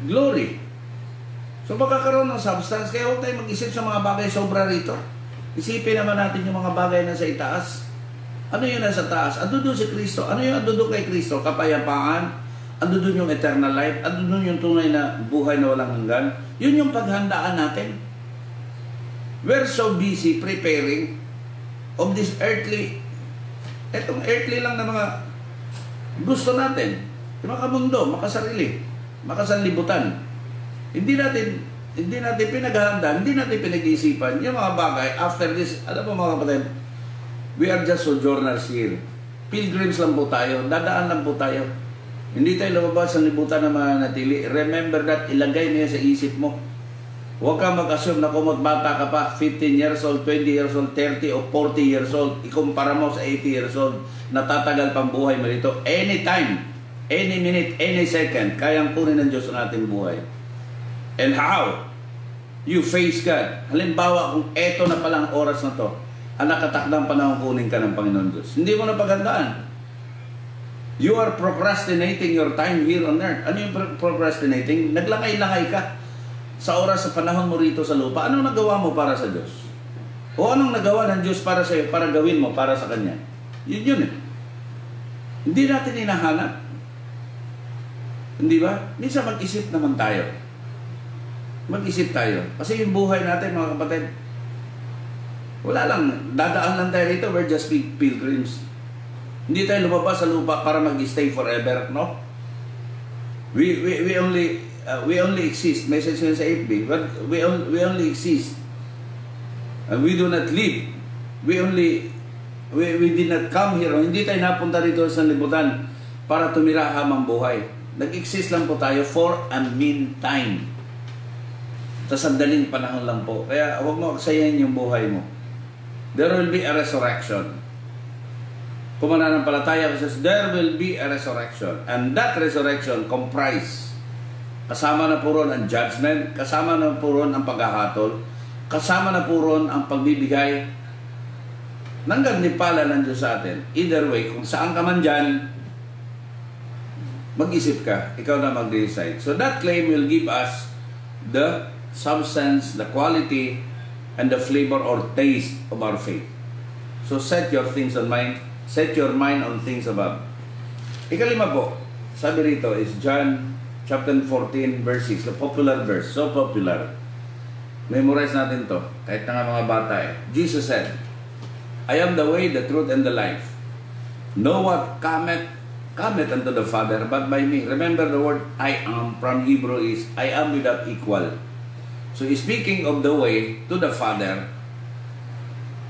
glory. So magkakaroon ng substance, kaya huwag tayo mag-isip sa mga bagay sobra rito. Isipin naman natin yung mga bagay na sa itaas. Ano yun nasa taas? Ando doon si Kristo. Ano yung ando doon kay Kristo? Kapayapaan. Ando doon yung eternal life. Ando doon yung tunay na buhay na walang hanggan. Yun yung paghandaan natin. We're so busy preparing of this earthly, etong earthly lang na mga gusto natin. Makamundo, makasarili, makasanlibutan. Hindi natin pinaghahanda, hindi natin pinag-iisipan yung mga bagay after this. Alam mo mga kapatid, we are just sojourners here. Pilgrims lang po tayo, dadaan lang po tayo. Hindi tayo lumabas sa libutan na manatili. Remember that, ilagay niya sa isip mo. Huwag kang mag-assume na kumot bata ka pa, 15 years old, 20 years old, 30 o 40 years old. Ikumpara mo sa 80 years old, natatagal pang buhay mo dito. Anytime, any minute, any second, kayang kunin ng Diyos ang ating buhay. And how you face God. Halimbawa, kung eto na palang oras na to, ang nakatakdang panahon kunin ka ng Panginoon Diyos. Hindi mo na paghandaan. You are procrastinating your time here on earth. Ano yung procrastinating? Naglangay-langay ka sa oras sa panahon mo rito sa lupa. Anong nagawa mo para sa Diyos? O anong nagawa ng Diyos para sa iyo, para gawin mo para sa Kanya? Yun eh. Hindi natin hinahanap. Hindi ba? Minsan mag-isip naman tayo. Mag-isip tayo. Kasi yung buhay natin, mga kapatid, wala lang. Dadaan lang tayo rito. We're just pilgrims. Hindi tayo lumabas sa lupa para mag-stay forever, no? We only exist. Message yun sa FB. But we only exist. And we do not live. We did not come here. Hindi tayo napunta rito sa libutan para tumira habang buhay. Nag-exist lang po tayo for a meantime. Sa sandaling panahon lang po. Kaya huwag mo aksayahin yung buhay mo. There will be a resurrection. Kung mananampalataya ko says, there will be a resurrection. And that resurrection comprise, kasama na po ron ang judgment, kasama na po ron ang paghahatol, kasama na po ron ang pagbibigay ng ganipala ng Diyos sa atin. Either way, kung saan ka man dyan, mag-isip ka, ikaw na mag-decide. So that claim will give us the substance, the quality, and the flavor or taste of our faith. So set your things on mind. Set your mind on things above. Ikalima po, sabi rito is John chapter 14 verse 6, the popular verse, so popular. Memorize natin to, kahit na nga mga bata eh. Jesus said, I am the way, the truth, and the life. No one cometh unto the Father but by me. Remember the word I am from Hebrew is I am without equal. So speaking of the way to the Father,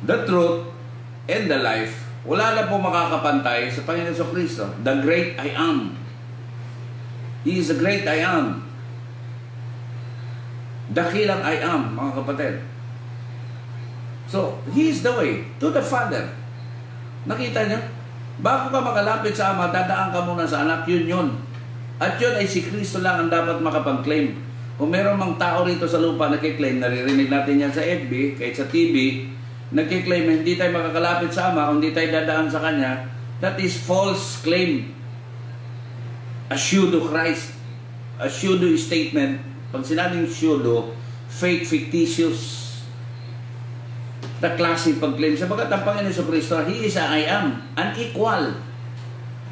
the truth, and the life, wala na po makakapantay sa Panginoon Kristo. The great I am. He is the great I am. Dakilang I am, mga kapatid. So, He is the way to the Father. Nakita niyo? Bago ka makalapit sa Ama, dadaan ka muna sa anak, yun. At yun ay si Kristo lang ang dapat makapag-claim. Kung meron mang tao rito sa lupa na kiklaim, naririnig natin yan sa FB, kahit sa TV, nagkiklaim na hindi tayo makakalapit sa Ama kung hindi tayo dadaan sa Kanya, that is false claim. A pseudo Christ. A pseudo statement. Pag sinabing pseudo, fake, fictitious. The classic pag-claim. Sabagat ang Panginoon Jesucristo, He is a I am, unequal.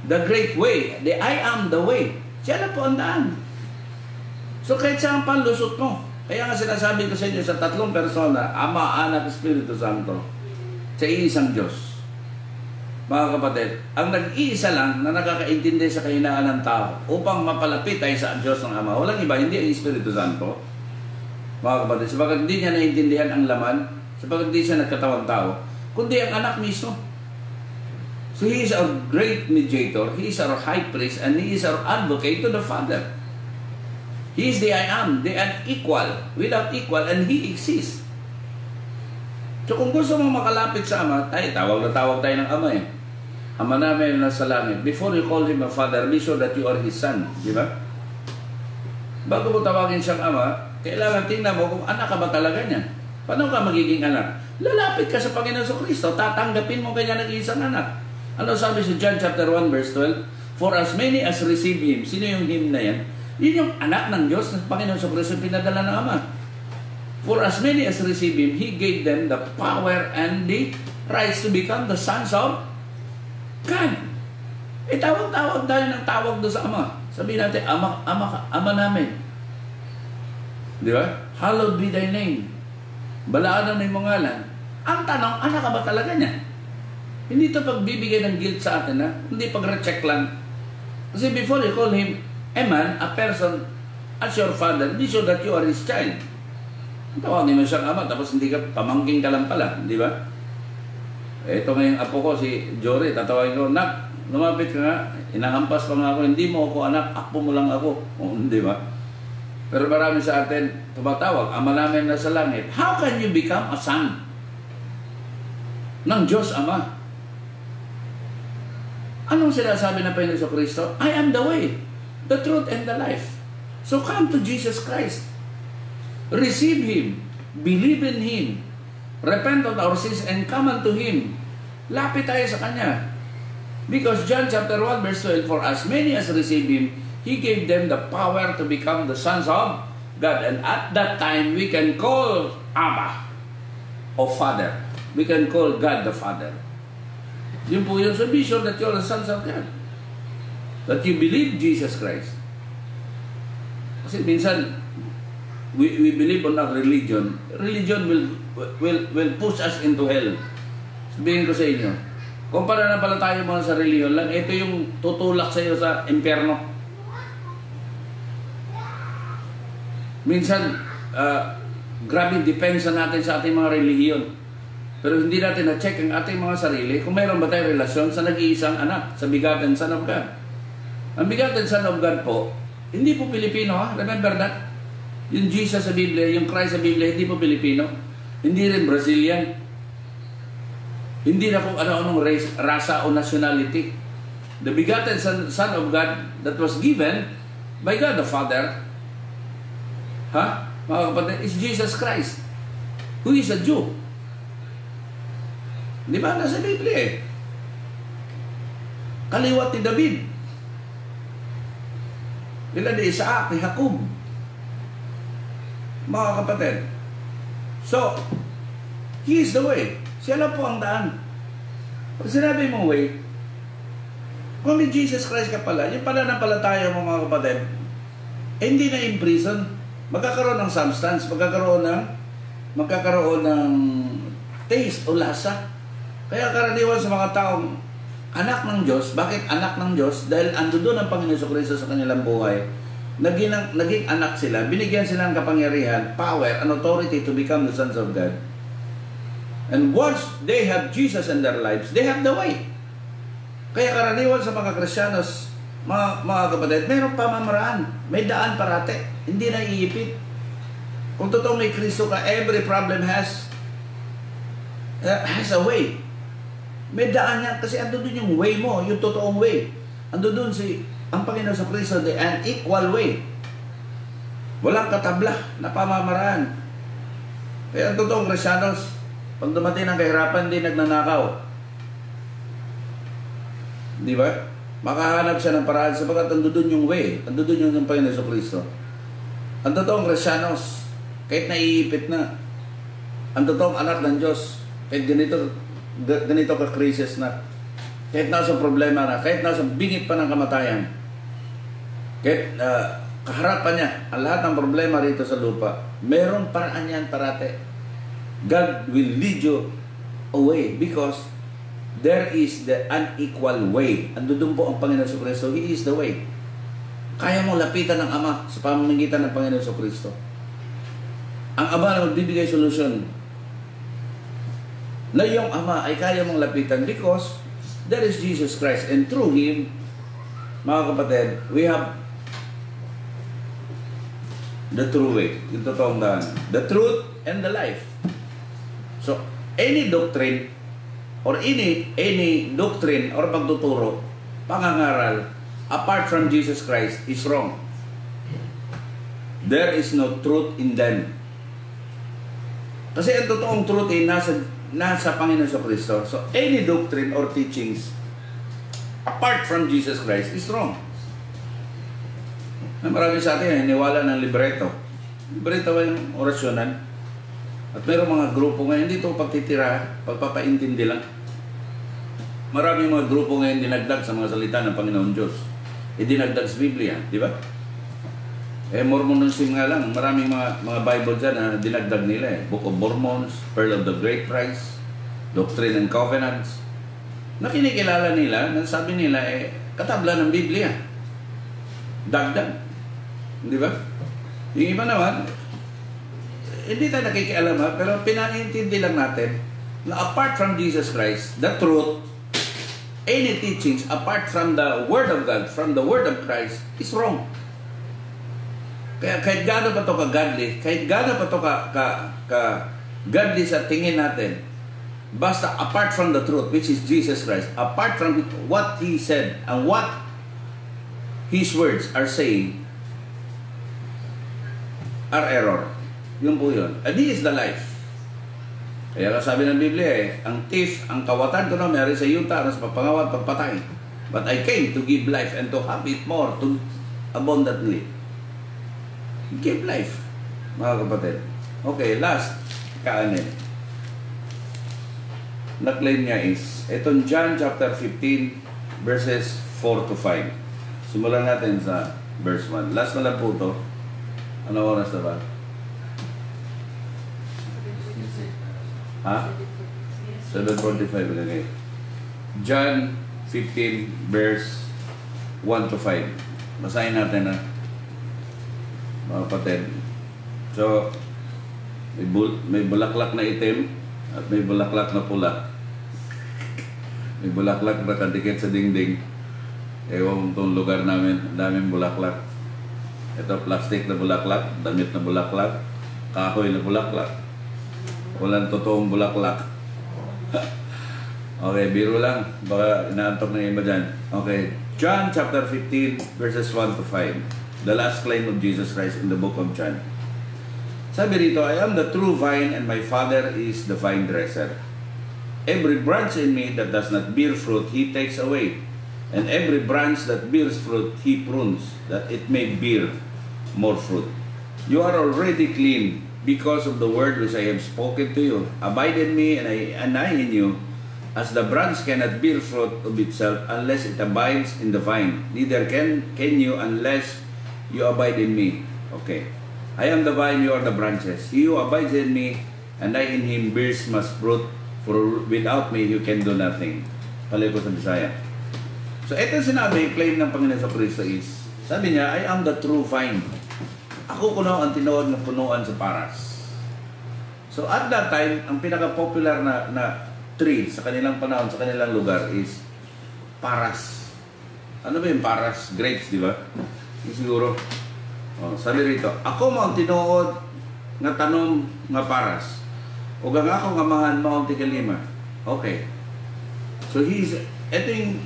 The great way. The I am the way. Siya na po ang daan. So kahit saan panlusot mo. Kaya nga sinasabi ko sa inyo sa tatlong persona, Ama, Anak, Espiritu Santo, sa iisang Diyos. Mga kapatid, ang nag-iisa lang na nakakaintindi sa kahinaan ng tao upang mapalapit tayo sa Diyos ng Ama. Walang iba, hindi ang Espiritu Santo. Mga kapatid, sabagat hindi niya naintindihan ang laman, sabagat hindi siya nagkatawang tao, kundi ang anak mismo. So He is our great mediator, He is our high priest, and He is our advocate to the Father. He is the I am, the unequal, without equal, and He exists. So kung gusto mong makalapit sa Ama, tawag na tawag tayo ng Ama eh. Ama namin na nasa langit. Before you call Him a Father, be sure that you are His Son. Di ba? Bago mo tawagin siyang Ama, kailangan tingnan mo kung anak ka ba talaga niya. Paano ka magiging anak? Lalapit ka sa Panginoon Jesucristo, tatanggapin mo kanya nag-iisang anak. Ano sabi sa John chapter 1 verse 12? For as many as receive Him. Sino yung Him na yan? Yun yung anak ng Diyos na Panginoon Jesucristo pinadala ng Ama. For as many as receive Him, He gave them the power and the rights to become the sons of God. Tawag-tawag tayo ng tawag doon sa Ama. Sabihin natin, Ama namin. Di ba? Hallowed be Thy name. Balaan na yung ngalan. Ang tanong, anak ka ba talaga niya? Hindi ito pagbibigay ng guilt sa atin, ha? Hindi pag-recheck lang. Kasi before you call him a man, a person, as your father, be sure that you are his child. Tawagin mo siyang ama, tapos hindi ka, pamangking ka lang pala, di ba? Ito ngayong apo ko, si Jory, tatawagin ko, Nak, lumapit ka nga, inahampas pa nga ako, hindi mo ako anak, apo mo lang ako. Di ba? Pero marami sa atin, tumatawag, Ama namin na sa langit. How can you become a son ng Diyos Ama? Anong sinasabi ng Panginoon Jesucristo? I am the way, the truth, and the life. So come to Jesus Christ. Receive Him. Believe in Him. Repent of our sins and come unto Him. Lapit tayo sa Kanya. Because John chapter 1 verse 12, for as many as receive Him, He gave them the power to become the sons of God. And at that time, we can call Abba or Father. We can call God the Father. Yun po yun. So be sure that you are the sons of God. That you believe Jesus Christ. Kasi minsan, we believe on our religion. Religion will push us into hell. Sabihin ko sa inyo, kung pananampalataya mo sa religion lang, ito yung tutulak sa iyo sa impyerno. Minsan, grabe depensa natin sa ating mga relihiyon. Pero hindi natin na-check ang ating mga sarili kung mayroon ba tayong relasyon sa nag-iisang anak, sa bigaten Son of God. Ang bigaten Son of God po, hindi po Pilipino, ha? Remember that? Yung Jesus sa Biblia, yung Christ sa Biblia, hindi po Pilipino. Hindi rin Brazilian. Hindi na kung ano-anong race, rasa o nationality. The begotten Son of God that was given by God the Father, mga kapatid, is Jesus Christ, who is a Jew. Di ba? Nasa Biblia eh. Kaliwat ni David. Nila ni Isaac, ni Jacob. Mga kapatid. So, He is the way. Siya lang po ang daan. Pag sinabi mong way, kung ni Jesus Christ ka pala, yung pananampalataya mo mga kapatid, hindi na in prison. Magkakaroon ng substance, magkakaroon ng taste o lasa. Kaya karaniwan sa mga taong anak ng Diyos, bakit anak ng Diyos? Dahil ando doon ang Panginoon Jesucristo sa kanilang buhay. Naging anak sila, binigyan sila ng kapangyarihan, power, and authority to become the sons of God. And once they have Jesus in their lives, they have the way. Kaya karaniwan sa mga Kristiyanos, mga kapatid, mayroong pamamaraan, may daan parate, hindi na iipit. Kung totoong may Kristo ka, every problem has a way. May daan yan kasi ando doon yung way mo, yung totoong way. Ando doon ang Panginoon sa Kristo, the unequal way. Walang katabla na pamamaraan. Kaya ang totoong Kristiyanos, Pag dumating ang kahirapan, hindi nagnanakaw. Di ba? Makahanap siya ng paraan sapagkat andun yung way. Andun yung Panginoon Jesucristo. Ang totoong Kristiyanos, kahit naiipit na, ang totoong anak ng Diyos, kahit ganito ka-crisis na, kahit nasa problema na, kahit nasa bingit pa ng kamatayan, kahit kaharapan niya ang lahat ng problema rito sa lupa, merong paraan yan parate. God will lead you away because there is the unequal way. Andun po ang Panginoon Jesucristo. He is the way. Kaya mo lapitan ng Ama sa pamamagitan ng Panginoon Jesucristo. Ang Ama na magbibigay solusyon na yung Ama ay kaya mong lapitan because there is Jesus Christ and through Him, mga kapatid, we have the true way, yung totoong daan, the truth and the life. So, any doctrine or any doctrine or pagtuturo, pangangaral, apart from Jesus Christ is wrong. There is no truth in them. Kasi ang totoong truth ay nasa Panginoon sa Kristo. So, any doctrine or teachings apart from Jesus Christ is wrong. Marami sa atin hiniwala ng libreto. Libreto ay yung orasyonan. At mayroong mga grupo ngayon dito pagtitira, pagpapaintindi lang. Maraming mga grupo ngayon dinagdag sa mga salita ng Panginoon Diyos. Dinagdag sa Biblia, di ba? Mormonism nga lang, maraming mga Bible dyan na dinagdag nila Book of Mormons, Pearl of the Great Price, Doctrine and Covenants. Na kinikilala nila, na sabi nila katabla ng Biblia. Dagdag. Di ba? Yung iba naman, hindi tayo nakikialam pero pinaintindi lang natin na apart from Jesus Christ, the truth, any teachings apart from the Word of God, from the Word of Christ, is wrong. Kaya kahit gaano pa ito ka-godly, kahit gaano pa ito ka-godly sa tingin natin, basta apart from the truth, which is Jesus Christ, apart from what He said and what His words are saying, are error. Yun po yun. And He is the life. Kaya sabi ng Biblia ang thief, ang kawatan ko na mayari sa yuta, sa papangawat, pagpatay. But I came to give life and to have it more, to abundantly. Give life, mga kapatid. Okay, last, kaanin. Na-claim niya is, itong John chapter 15, verses 4 to 5. Simulan natin sa verse 1. Last na lang po ito. Ano oras na ba? Ha? 7:45 ilagay. John 15 verse 1 to 5. Basahin natin mga kapatid. So, may bulaklak na itim at may bulaklak na pula. May bulaklak na kadikit sa dingding. Ewan itong lugar namin, daming bulaklak. Ito, plastic na bulaklak, damit na bulaklak, kahoy na bulaklak. Walang totoong bulaklak. Okay, biro lang. Baka inaantok na iba dyan. Okay, John chapter 15 verses 1 to 5. The last claim of Jesus Christ in the book of John. Sabi rito, I am the true vine and my Father is the vine dresser. Every branch in me that does not bear fruit, He takes away. And every branch that bears fruit, He prunes, that it may bear more fruit. You are already clean because of the word which I have spoken to you. Abide in me and I in you, as the branch cannot bear fruit of itself unless it abides in the vine. Neither can you unless you abide in me. Okay. I am the vine, you are the branches. He who abides in me and I in him bears much fruit, for without me you can do nothing. Palay ko sa Bisaya. So ito sinabi, claim ng Panginoon sa Kristo is, sabi niya, I am the true vine. Ako kuno ang tinuod na punuan sa paras. So at that time, ang pinaka-popular na tree sa kanilang panahon, sa kanilang lugar is paras. Ano ba yung paras? Grapes, di ba? Siguro. Sabi rito, ako mo ang tinuod nga tanom nga paras. O ang akong amahan mo ang tikalima. Okay. So ito yung,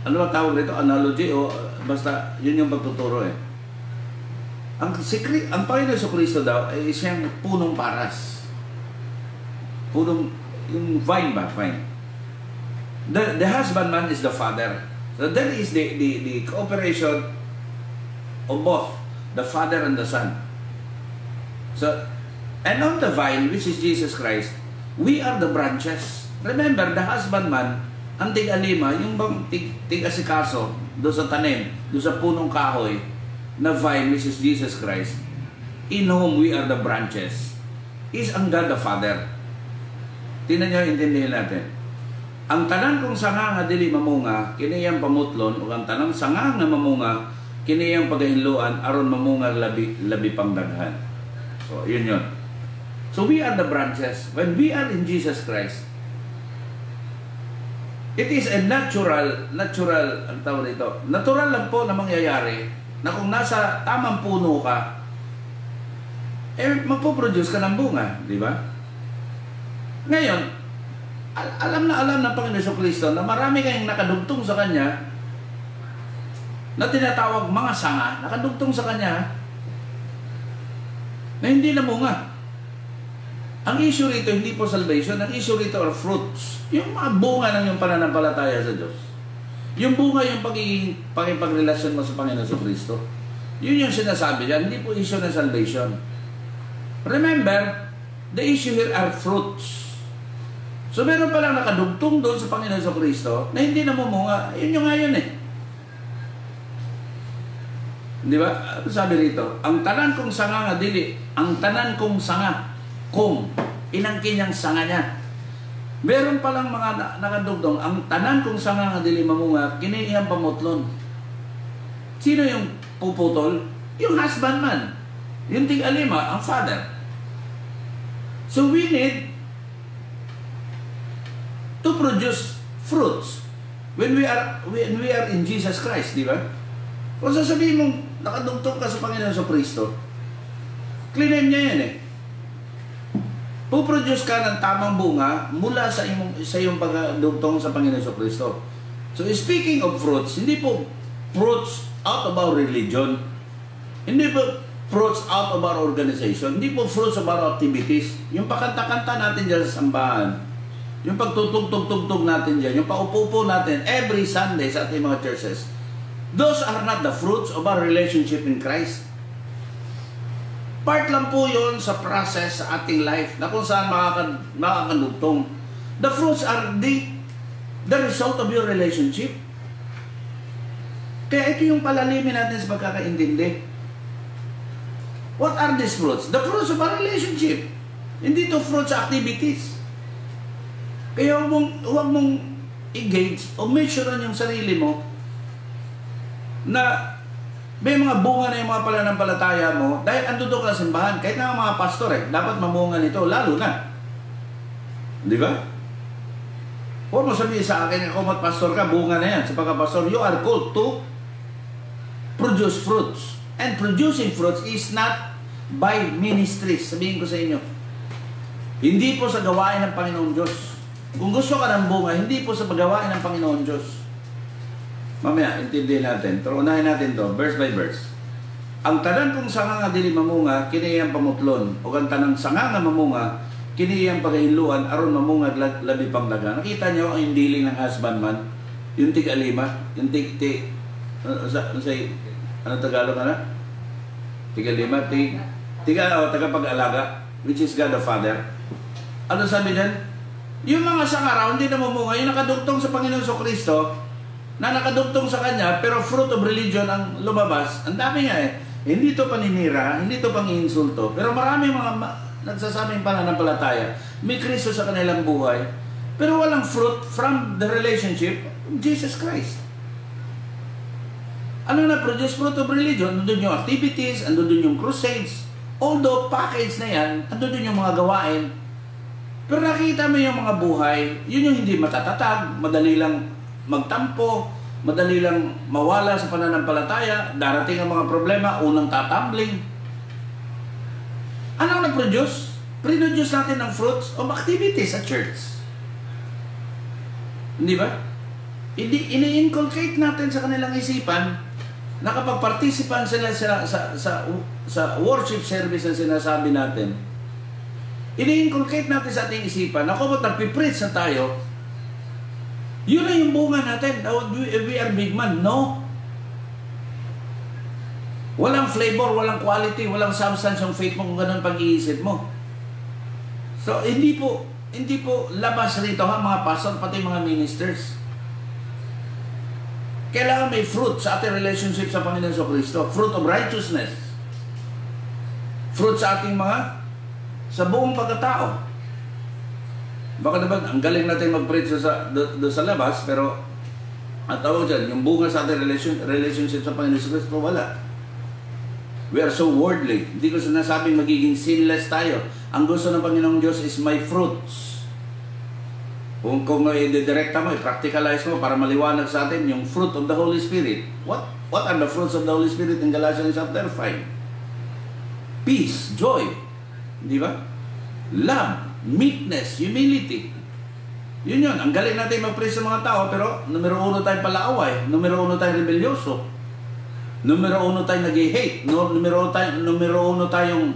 ano ba tawag rito? Analogy o basta yun yung pagtuturo Ang Panginoon sa Kristo daw ay siyang punong paras. yung vine ba? Vine. The husbandman is the father. So that is the cooperation of both the father and the son. So, and on the vine, which is Jesus Christ, we are the branches. Remember, the husbandman, ang tig-alima, yung bang tig-asikaso, doon sa tanim, doon sa punong kahoy, na vine, which is Jesus Christ, in whom we are the branches, is ang God the Father. Tingnan nyo, intindihin natin. Ang tanan kong sanga nga dili mamunga, kiniyang pamutlon, o ang tanang sanga nga mamunga, kiniyang pagahinluan, aron mamunga labi pang daghan. So, yun yun. So, we are the branches. When we are in Jesus Christ, it is a natural, ang tawag dito, natural lang po na mangyayari na kung nasa tamang puno ka, magpo-produce ka ng bunga, di ba? Ngayon, alam ng Panginoon Jesucristo na marami kayong nakadugtong sa Kanya na tinatawag mga sanga, nakadugtong sa Kanya na hindi namunga. Ang issue rito, hindi po salvation, ang issue rito are fruits. Yung mga bunga ng yung pananampalataya sa Diyos. Yung bunga yung pakipagrelasyon mo sa Panginoon Jesucristo. Yun yung sinasabi dyan, hindi po issue ng salvation. Remember, the issue here are fruits. So meron palang nakadugtong doon sa Panginoon Jesucristo na hindi namumunga. Yun yung ngayon eh. Di ba? Sabi rito, ang tanan kong sanga nga dili, ang tanan kong sanga, kung inangkin niyang sanga niya. Meron palang mga nakadugtong, ang tanan kong sanga nga dili mamunga, kiniyang pamutlon. Sino yung puputol? Yung husbandman. Yung tig-alima, ang father. So we need to produce fruits when we are in Jesus Christ, di ba? Kung sasabihin mong nakadugtong ka sa Panginoon sa Kristo, clean niya yan eh. Puproduce ka ng tamang bunga mula sa iyong pagdugtong sa Panginoon sa Kristo. So speaking of fruits, hindi po fruits out of our religion, hindi po fruits out of our organization, hindi po fruits of our activities. Yung pakanta-kanta natin dyan sa sambahan, yung pagtutug-tug-tug natin dyan, yung paupo-upo natin every Sunday sa ating mga churches, those are not the fruits of our relationship in Christ. Part lang po yun sa process sa ating life na kung saan makakadugtong. The fruits are the result of your relationship. Kaya ito yung palalimin natin sa pagkakaintindi. What are these fruits? The fruits of our relationship. Hindi to fruits activities. Kaya huwag mong i-gauge o measurean yung sarili mo na may mga bunga na yung mga pananampalataya mo dahil andun ka sa simbahan. Kahit nga mga pastor dapat mamunga nito, lalo na. Di ba? Huwag mo sabihin sa akin, kung pastor ka, bunga na yan. Sa pagkapastor, you are called to produce fruits. And producing fruits is not by ministries. Sabihin ko sa inyo, hindi po sa gawain ng Panginoon Diyos. Kung gusto ka ng bunga, hindi po sa paggawain ng Panginoon Diyos. Mamaya, intindihin natin. Pero unahin natin to, verse by verse. Ang tanan kong sanga nga dili mamunga, kiniyang pamutlon. O ang tanang sanga nga mamunga, kiniyang pagahinluan, aron mamunga labi pang daga. Nakita niyo ang dealing ng husbandman? Yung tig-alima? Yung ano Tagalog na? Tig-alima? Tagapag-alaga, which is God the Father. Ano sabi dyan? Yung mga sanga raw, hindi namumunga, yung nakadugtong sa Panginoon Jesucristo, na nakadugtong sa Kanya, pero fruit of religion ang lumabas, ang dami nga eh. Hindi to paninira, hindi to pang-insulto, pero marami mga nagsasabing pananampalataya, may Kristo sa kanilang buhay, pero walang fruit from the relationship of Jesus Christ. Ano na produce fruit of religion? Andun yung activities, andun yung crusades, although package na yan, andun yung mga gawain, pero nakita mo yung mga buhay, yun yung hindi matatatag, madali lang magtampo, madali lang mawala sa pananampalataya, darating ang mga problema, unang tatambling. Anong nag-produce? Produce natin ng fruits of activities sa church. Hindi ba? Ini-inculcate natin sa kanilang isipan na kapag participan sila sa worship service na sinasabi natin, ini-inculcate natin sa ating isipan na kung nagpipreach na tayo, yun na yung bunga natin. We are big man. No. Walang flavor, walang quality, walang substance yung faith mo kung ganun pag-iisip mo. So, hindi po labas rito ha, mga pastor, pati mga ministers. Kailangan may fruit sa ating relationship sa Panginoon Kristo. Fruit of righteousness. Fruit sa ating sa buong pagkatao. Baka naman, ang galing natin mag-preach sa labas, pero ang tawag dyan, yung bunga sa ating relationship sa Panginoon Kristo, wala. We are so worldly. Hindi ko sinasabing magiging sinless tayo. Ang gusto ng Panginoong Diyos is my fruits. Kung i-directa mo, i-practicalize mo para maliwanag sa atin yung fruit of the Holy Spirit. What are the fruits of the Holy Spirit in Galatians chapter 5? Peace, joy, di ba? Love, meekness, humility. Yun. Ang galing natin mag-preach sa mga tao, pero numero 1 tayong palaaway, numero 1 tayong rebelyoso, numero 1 tayong nag-hate, numero 1 tayong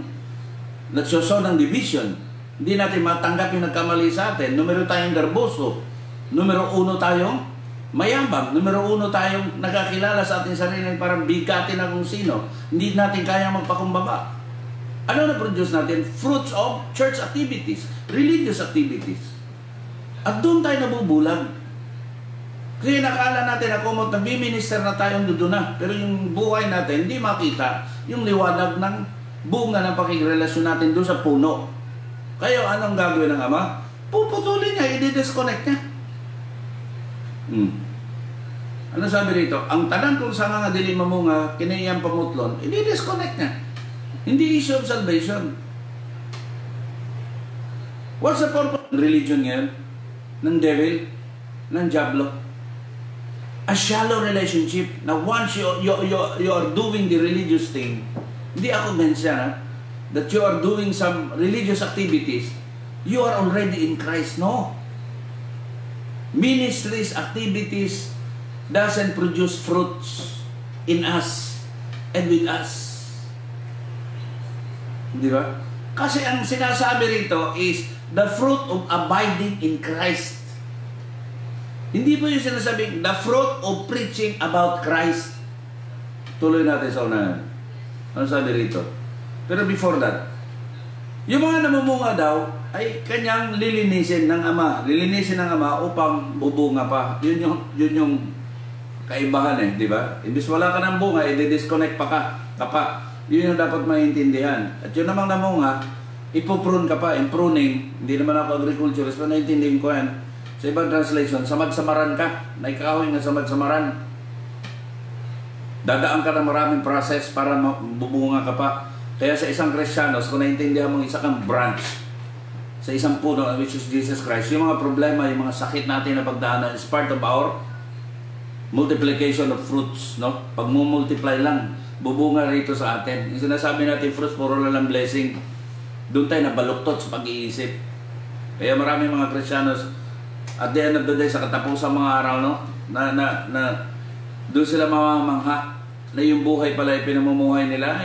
nagsoso ng division. Hindi natin matanggap yung nagkamali sa atin. Numero tayong garboso. Numero 1 tayong mayabang. Numero 1 tayong nagkakilala sa ating sarili parang bigatin na kung sino. Hindi natin kaya magpakumbaba. Ano na-produce natin? Fruits of church activities, religious activities. At doon tayo nabubulag. Kasi nakala natin na kung nag-minister na tayong duduna, pero yung buhay natin hindi makita yung liwanag ng bunga ng pakikrelasyon natin doon sa puno. Kayo, anong gagawin ng Ama? Puputulin niya, i-disconnect niya. Ano sabi rito? Ang tanan kung saan nga dili mamunga, kinayang pamutlon, i-disconnect niya. Hindi issue of salvation. What's the purpose of religion ngayon? Ng devil? Ng diablo? A shallow relationship na once you are doing the religious thing, hindi ako mention that you are doing some religious activities, you are already in Christ. No. Ministries, activities doesn't produce fruits in us and with us. Di ba? Kasi ang sinasabi rito is the fruit of abiding in Christ. Hindi po yung sinasabing the fruit of preaching about Christ. Tuloy natin sa unahan. Ano sabi rito? Pero before that, yung mga namumunga daw ay kanyang lilinisin ng Ama. Lilinisin ng Ama upang bubunga pa. Yun yung kaibahan di ba? Imbis wala ka ng bunga, i-disconnect pa ka. Yun yung dapat maintindihan. At yun namang namunga, ipuprune ka pa. In pruning, hindi naman ako agriculturist, pero naintindihin ko yan. Sa ibang translation, samad-samaran ka. Naikahoy na samad-samaran. Dadaan ka ng maraming process para bubunga ka pa. Kaya sa isang Kristiyanos, kung naintindihan mong isa kang branch sa isang puno, which is Jesus Christ, yung mga problema, yung mga sakit natin na pagdaanan is part of our multiplication of fruits. No? Pag multiply lang, bubunga rito sa atin. Yung sinasabi natin, fruits, puro lang blessing. Doon tayo nabaluktot sa pag-iisip. Kaya maraming mga Kristiyanos, at the end of the day, sa katapusang mga araw, no? na doon sila mamamangha na yung buhay pala yung pinamumuhay nila.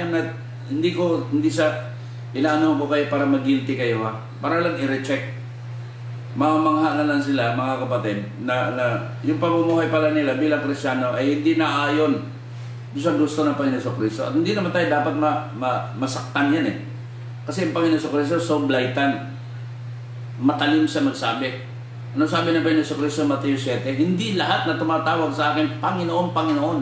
Hindi sa inaano ko kayo para mag-guilty kayo ha. Para lang i-recheck. Mamamangha na lang sila, mga kapatid, na yung pamumuhay pala nila bilang Kristiyano ay hindi na ayon doon sa gusto ng Panginoon Kristo. At hindi naman tayo dapat masaktan yan Kasi ang Panginoon Kristo so blatant. Matalim siya magsabi. Ano sabi ng Panginoon Kristo Matthew 7? Hindi lahat na tumatawag sa akin, Panginoon, Panginoon,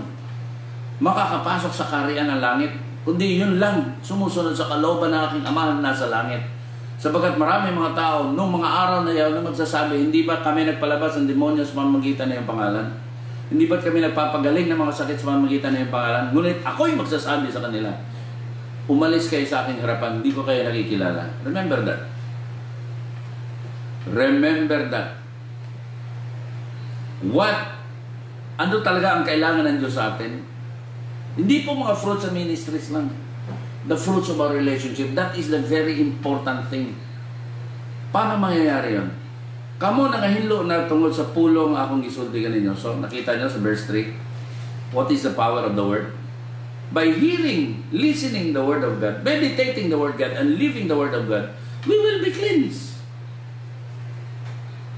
makakapasok sa kaharian ng langit. Kundi yun lang, sumusunod sa kalooban ng aking Ama na nasa langit. Sabagat marami mga tao, noong mga araw na yaw na magsasabi, hindi ba kami nagpalabas ng demonyo sa pamamagitan na yung pangalan? Hindi ba kami nagpapagaling ng mga sakit sa pamamagitan na yung pangalan? Ngunit ako'y magsasabi sa kanila, umalis kayo sa aking harapan, hindi ko kayo nakikilala. Remember that. Remember that. Ano talaga ang kailangan ng Diyos sa atin? Hindi po mga fruits sa ministries lang. The fruits of our relationship. That is the very important thing. Paano mangyayari yun? Kamo nangahinlo na tungkol sa pulong akong gisultigan ninyo. So, nakita nyo sa verse 3. What is the power of the word? By hearing, listening the word of God, meditating the word of God, and living the word of God, we will will be cleansed.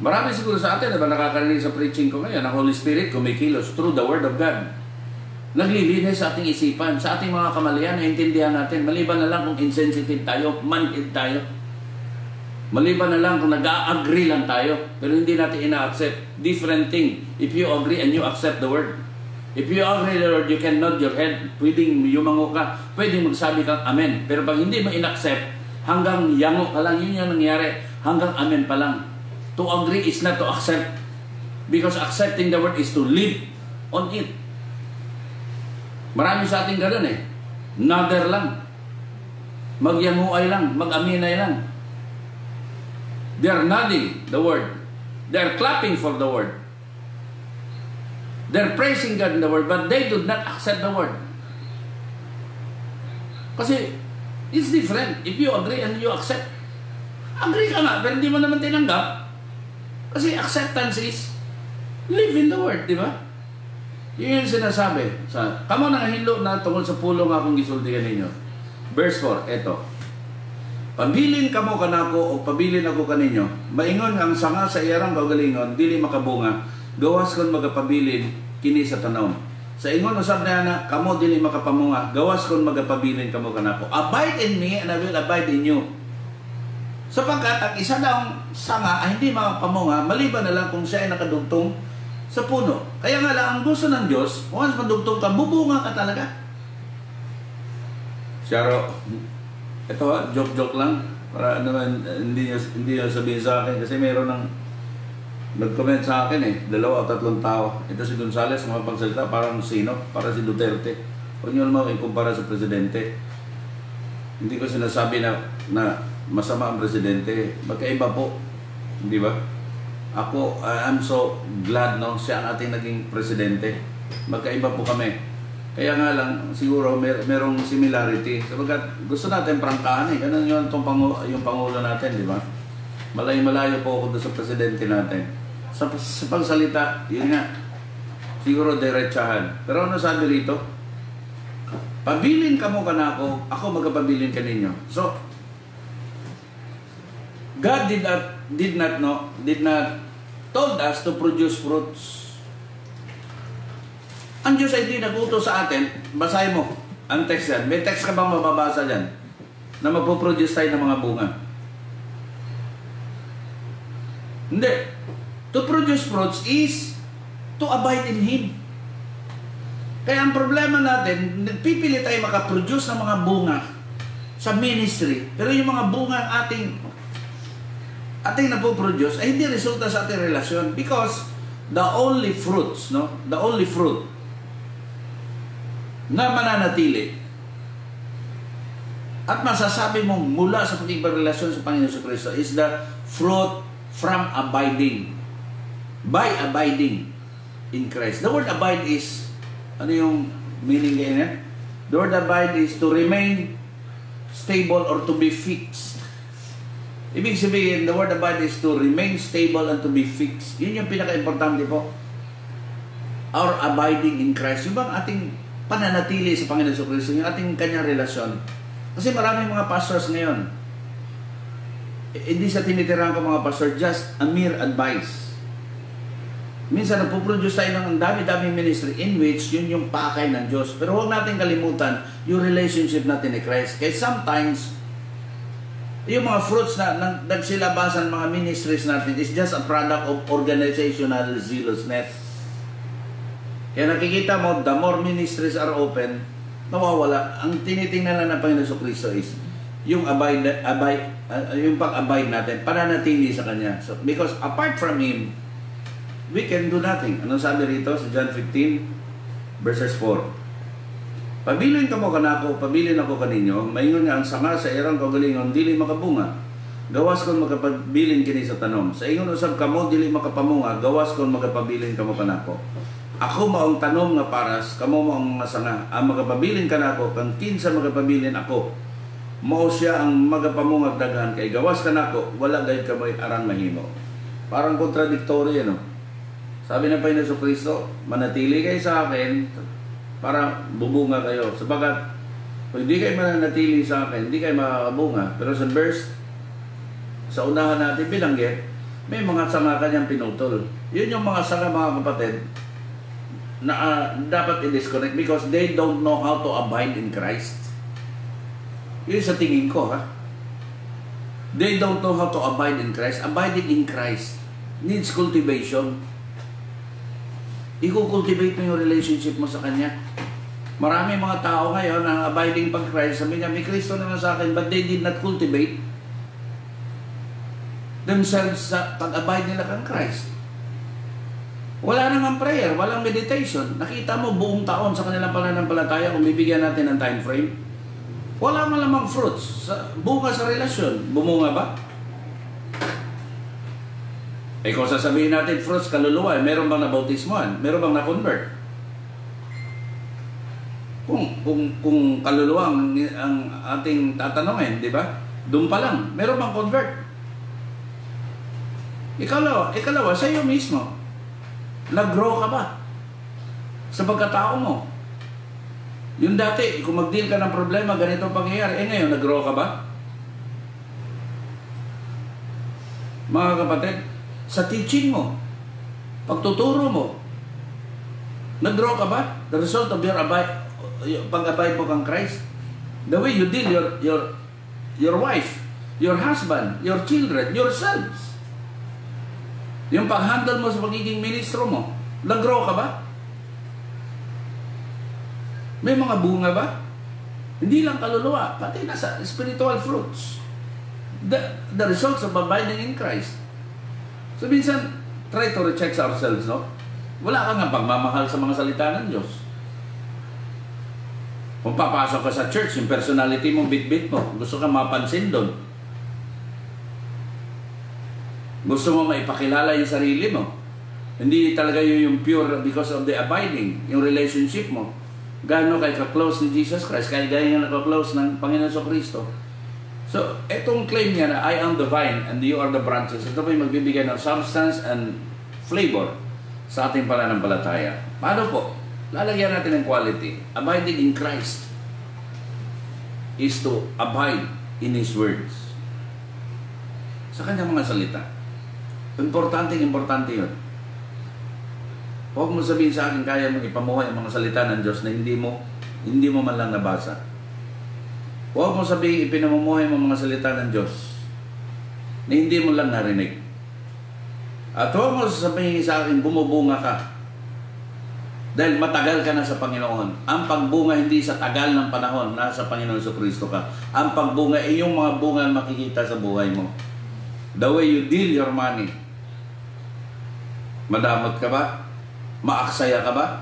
Marami siguro sa atin, diba, nakakarinig sa preaching ko ngayon, ang Holy Spirit kumikilos through the Word of God. Naglilinis sa ating isipan, sa ating mga kamalian, naintindihan natin. Maliban na lang kung insensitive tayo, manhid tayo. Maliban na lang kung nag-agree lang tayo, pero hindi natin ina-accept. Different thing. If you agree and you accept the Word. If you agree the Word, you can nod your head. Pwedeng yumango ka, pwedeng magsabi kang amen. Pero pag hindi mo in-accept, hanggang yango ka lang, yun yung nangyari. Hanggang amen pa lang. To agree is not to accept. Because accepting the Word is to live on it. Marami sa ating gano'n eh. Nother lang. Magyanguay lang. Mag-aminay lang. They're nodding the Word. They're clapping for the Word. They're praising God in the Word, but they do not accept the Word. Kasi it's different. If you agree and you accept, agree ka nga, pero hindi mo naman tinanggap. Kasi acceptance is live in the Word, di ba? Yun yung sinasabi. Kamo nang hilo na tungkol sa pulong akong gisultihan ninyo. Verse 4, eto. Pabilin kamo kanako o pabilin ako kaninyo. Maingon ang sanga sa iyarang kaugalingon, dili makabunga. Gawas kon magapabilin kini sa tanom. Sa ingon usab na kamo dili makapamunga. Gawas kon magapabilin kamo kanako. Abide in me and I will abide in you. Sapagkat ang isa daw sanga ay hindi makapamunga, maliban na lang kung siya ay nakadugtong sa puno. Kaya nga lang, ang gusto ng Diyos, once madugtong ka, bubunga ka talaga. Siyaro, ito joke-joke lang, para naman hindi nyo sabihin sa akin, kasi mayroon ng nag-comment sa akin 2 o 3 tao. Ito si Gonzales, mga pagsalita, parang sino? Para si Duterte. Huwag nyo naman ikumpara sa presidente. Hindi ko sinasabi na masama ang presidente. Magkaiba po. Hindi ba? Ako, I'm so glad siya ang ating naging presidente. Magkaiba po kami. Kaya nga lang, siguro merong similarity. Sabagat gusto natin prangkahan Ganun yung Pangulo natin, di ba? Malayo-malayo po ako doon sa presidente natin. Sa pagsalita, yun nga, siguro diretsahan. Pero ano sabi rito? Pabilin ka mo kanako, ako magpabilin ka ninyo. So, God did not told us to produce fruits. Ang Diyos ay di nagutos sa atin, basahin mo ang text yan. May text ka bang mababasa dyan na magpo-produce tayo ng mga bunga? Hindi. To produce fruits is to abide in Him. Kaya ang problema natin, pipili tayo makaproduce ng mga bunga sa ministry, pero yung mga bunga ating napoproduce ay hindi resulta sa ating relasyon, because the only fruit na mananatili at masasabi mong mula sa pagkikipagrelasyon sa Panginoon Kristo is the fruit from abiding, by abiding in Christ. The word abide is, ano yung meaning ganyan? The word abide is to remain stable or to be fixed. Ibig sabihin, the word abide is to remain stable and to be fixed. Yun yung pinaka-importante po. Our abiding in Christ. Yung bang ating pananatili sa Panginoon Kristo, yung ating kanyang relasyon. Kasi maraming mga pastors ngayon, hindi sa tinitirahan ko mga pastor, just a mere advice. Minsan nagpo-produce tayo ng dami-daming ministry in which yun yung pakay ng Diyos. Pero huwag natin kalimutan yung relationship natin ni Christ. Kaya sometimes, yung mga fruits na nagsilabasan mga ministries natin is just a product of organizational zealousness. Kaya nakikita mo, the more ministries are open, nawawala. Ang tinitingnan lang ng Panginoon Kristo is yung yung pag-abide natin, pananatili sa Kanya. So, because apart from Him, we can do nothing. Anong sabi rito sa John 15, verses 4? Pabilin ka mo kanako, pabilin ako kaninyo, maingon nga ang sanga sa irang kaugalingon, dili makabunga. Gawas kon magapabilin kini sa tanom. Sa ingon usab kamo, dili makapamunga, gawas kon magapabilin kamo kanako. Ako maong tanom nga paras, kamo maong sanga. Ang magapabilin kanako, kang kinsa magapabilin ako. Mao siya ang magapamungag daghan, kay gawas kanako, wala gayud kamoy arang mahimo. Parang kontradiktoryo yan, Sabi ng Panginoon Kristo, manatili kayo sa akin, para bubunga kayo. Sabagat, kung hindi kayo mananatili sa akin, hindi kayo makakabunga. Pero sa verse sa unahan natin binanggit, may mga sanga kanyang pinutol. Yun yung mga sanga, mga kapatid, na dapat i-disconnect because they don't know how to abide in Christ. Yun sa tingin ko, ha? They don't know how to abide in Christ. Abiding in Christ needs cultivation. I-cultivate mo yung relationship mo sa Kanya. Marami mga tao ngayon na abiding pag Christ, sabi niya, may Kristo naman sa akin, but they did not cultivate themselves sa pag-abide nila kang Christ. Wala namang prayer, walang meditation. Nakita mo buong taon sa kanilang pananampalataya kung bibigyan natin ng time frame. Wala man lamang fruits. Bunga sa relasyon. Bumunga ba? Eh kung sasabihin natin fruits, kaluluwa, meron bang nabautismoan? Meron bang na-convert? Kung kaluluwa ang ating tatanungin, di ba? Doon pa lang, meron bang convert? Ikalawa, sa iyo mismo, nag-grow ka ba? Sa pagkatao mo. Yung dati, kung mag-deal ka ng problema, ganito ang pangyayari. Eh ngayon, nag-grow ka ba? Mga kapatid, sa teaching mo, pagtuturo mo, nag-grow ka ba? The result of your pag-abide mo kang Christ. The way you deal your wife, your husband, your children, yourselves. Yung pag-handle mo sa pagiging ministro mo, nag-grow ka ba? May mga bunga ba? Hindi lang kaluluwa, pati nasa spiritual fruits. The results of abiding in Christ. So minsan, try to recheck ourselves, no? Wala kang nga pagmamahal sa mga salita ng Diyos. Kung papasok ka sa church, yung personality mo, bit-bit mo, gusto kang mapansin doon. Gusto mo maipakilala yung sarili mo. Hindi talaga yung pure because of the abiding, yung relationship mo. Gaano kay ka-close ni Jesus Christ, kaya gaya niya naka-close ng Panginoon sa Kristo. So, etong claim niya na I am the vine and you are the branches, ito po yung magbibigay ng substance and flavor sa ating pananampalataya. Paano po? Lalagyan natin ng quality. Abiding in Christ is to abide in His words. Sa kanyang mga salita. Importante yun. Huwag mo sabihin sa akin, kaya mong ipamuhay ang mga salita ng Diyos na hindi mo man lang nabasa. Huwag mo sabihin, ipinamumuhay mo mga salita ng Diyos na hindi mo lang narinig. At huwag mo sabihin sa akin, bumubunga ka. Dahil matagal ka na sa Panginoon. Ang pagbunga hindi sa tagal ng panahon, nasa Panginoon sa Kristo ka. Ang pagbunga ay yung mga bunga makikita sa buhay mo. The way you deal your money. Madamot ka ba? Maaksaya ka ba?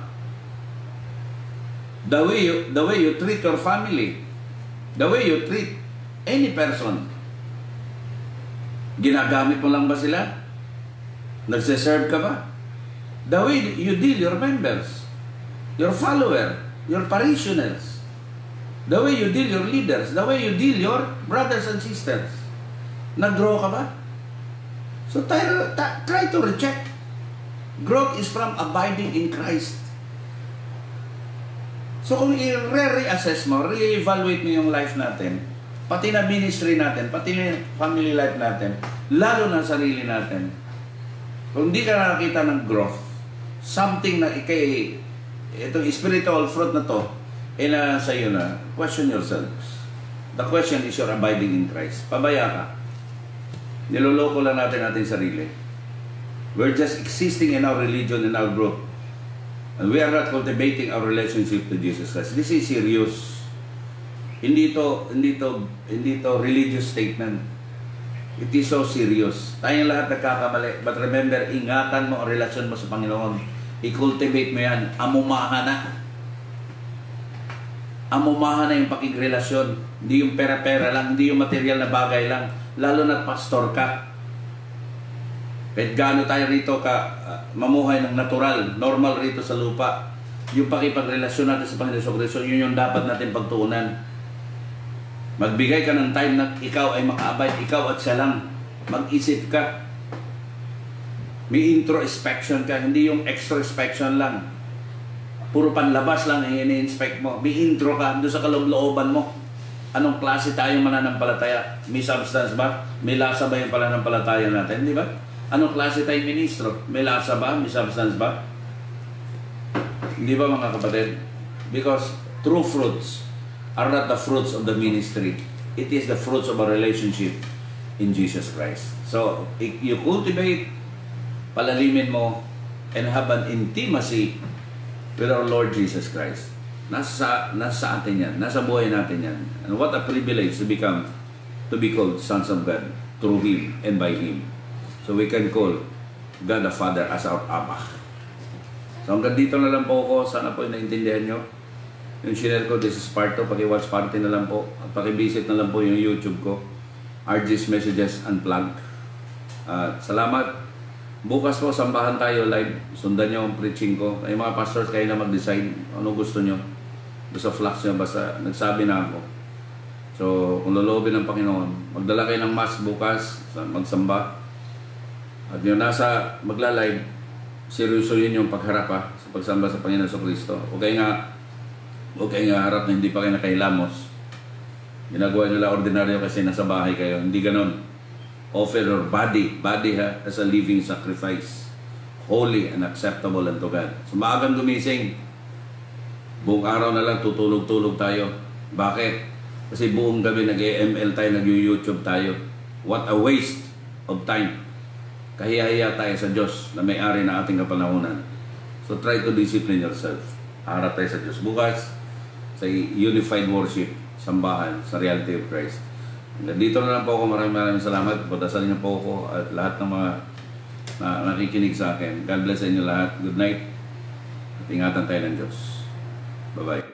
The way you treat your family, the way you treat any person, ginagamit mo lang ba sila? Nagsiserve ka ba? The way you deal your members, your follower, your parishioners, the way you deal your leaders, the way you deal your brothers and sisters, nag-grow ka ba? So try to reject. Growth is from abiding in Christ. So kung i-reassess mo, re-evaluate mo yung life natin, pati na ministry natin, pati na family life natin, lalo na sarili natin, kung di ka nakakita ng growth, something na itong spiritual fruit na to, sa iyo na, question yourselves. The question is your abiding in Christ. Pabaya ka. Niloloko lang natin sarili. We're just existing in our religion and our growth. And we are not cultivating our relationship to Jesus Christ. This is serious. Hindi to religious statement. It is so serious. Tayong lahat nagkakamali. But remember, ingatan mo ang relasyon mo sa Panginoon. I-cultivate mo yan. Amumahan na. Amumahan na yung pakigrelasyon. Hindi yung pera-pera lang. Hindi yung material na bagay lang. Lalo na't pastor ka. Kahit gaano tayo rito mamuhay ng natural, normal rito sa lupa. Yung pakipagrelasyon natin sa Panginoon sa Kristo, yun yung dapat natin pagtuunan. Magbigay ka ng time na ikaw ay maka-abide, ikaw at siya lang. Mag-isip ka. May introspection ka, hindi yung extrospection lang. Puro panlabas lang ang ini-inspect mo. May intro ka doon sa kaloob-looban mo. Anong klase tayong mananampalataya? May substance ba? May lasa ba yung pananampalataya natin? Di ba? Anong klase tayong ministro? May lasa ba? May substance ba? Hindi ba mga kapatid? Because true fruits are not the fruits of the ministry. It is the fruits of a relationship in Jesus Christ. So, if you cultivate, palalimin mo, and have an intimacy with our Lord Jesus Christ. Nasa atin yan. Nasa buhay natin yan. And what a privilege to be called sons of God through Him and by Him. So we can call God the Father as our Abba. So hanggang dito na lang po ako. Sana po naintindihan nyo. Yung share ko, this is part 2. Paki-watch party na lang po. At paki-visit na lang po yung YouTube ko. RG's Messages Unplugged. Salamat. Bukas po, sambahan tayo live. Sundan nyo ang preaching ko. Ay mga pastors, kayo na mag-decide. Ano gusto nyo? Basta flux nyo, basta nagsabi na ako. So, kung loloobin ng Panginoon, magdala kayo ng mask bukas, magsamba. At yung nasa magla-live, seryoso yun yung pagharap sa pagsamba sa Panginoon sa Kristo. Huwag kayo nga harap na hindi pa kayo nakahilamos. Ginagawa nila ordinaryo kasi nasa bahay kayo. Hindi ganon. Offer your body as a living sacrifice, holy and acceptable unto God. So maagang gumising, buong araw na lang tutulog-tulog tayo. Bakit? Kasi buong gabi nag-ML tayo, nag-YouTube tayo. What a waste of time. Kahiya-hiya tayo sa Diyos na may-ari na ating kapanahunan. So try to discipline yourself. Harap tayo sa Diyos. Bukas, sa unified worship, sambahan, sa reality of Christ. Dito na lang po ako. Maraming salamat. Pagdasalin niyo po ako at lahat ng mga nakikinig sa akin. God bless sa inyo lahat. Good night. At ingatan tayo ng Diyos. Bye-bye.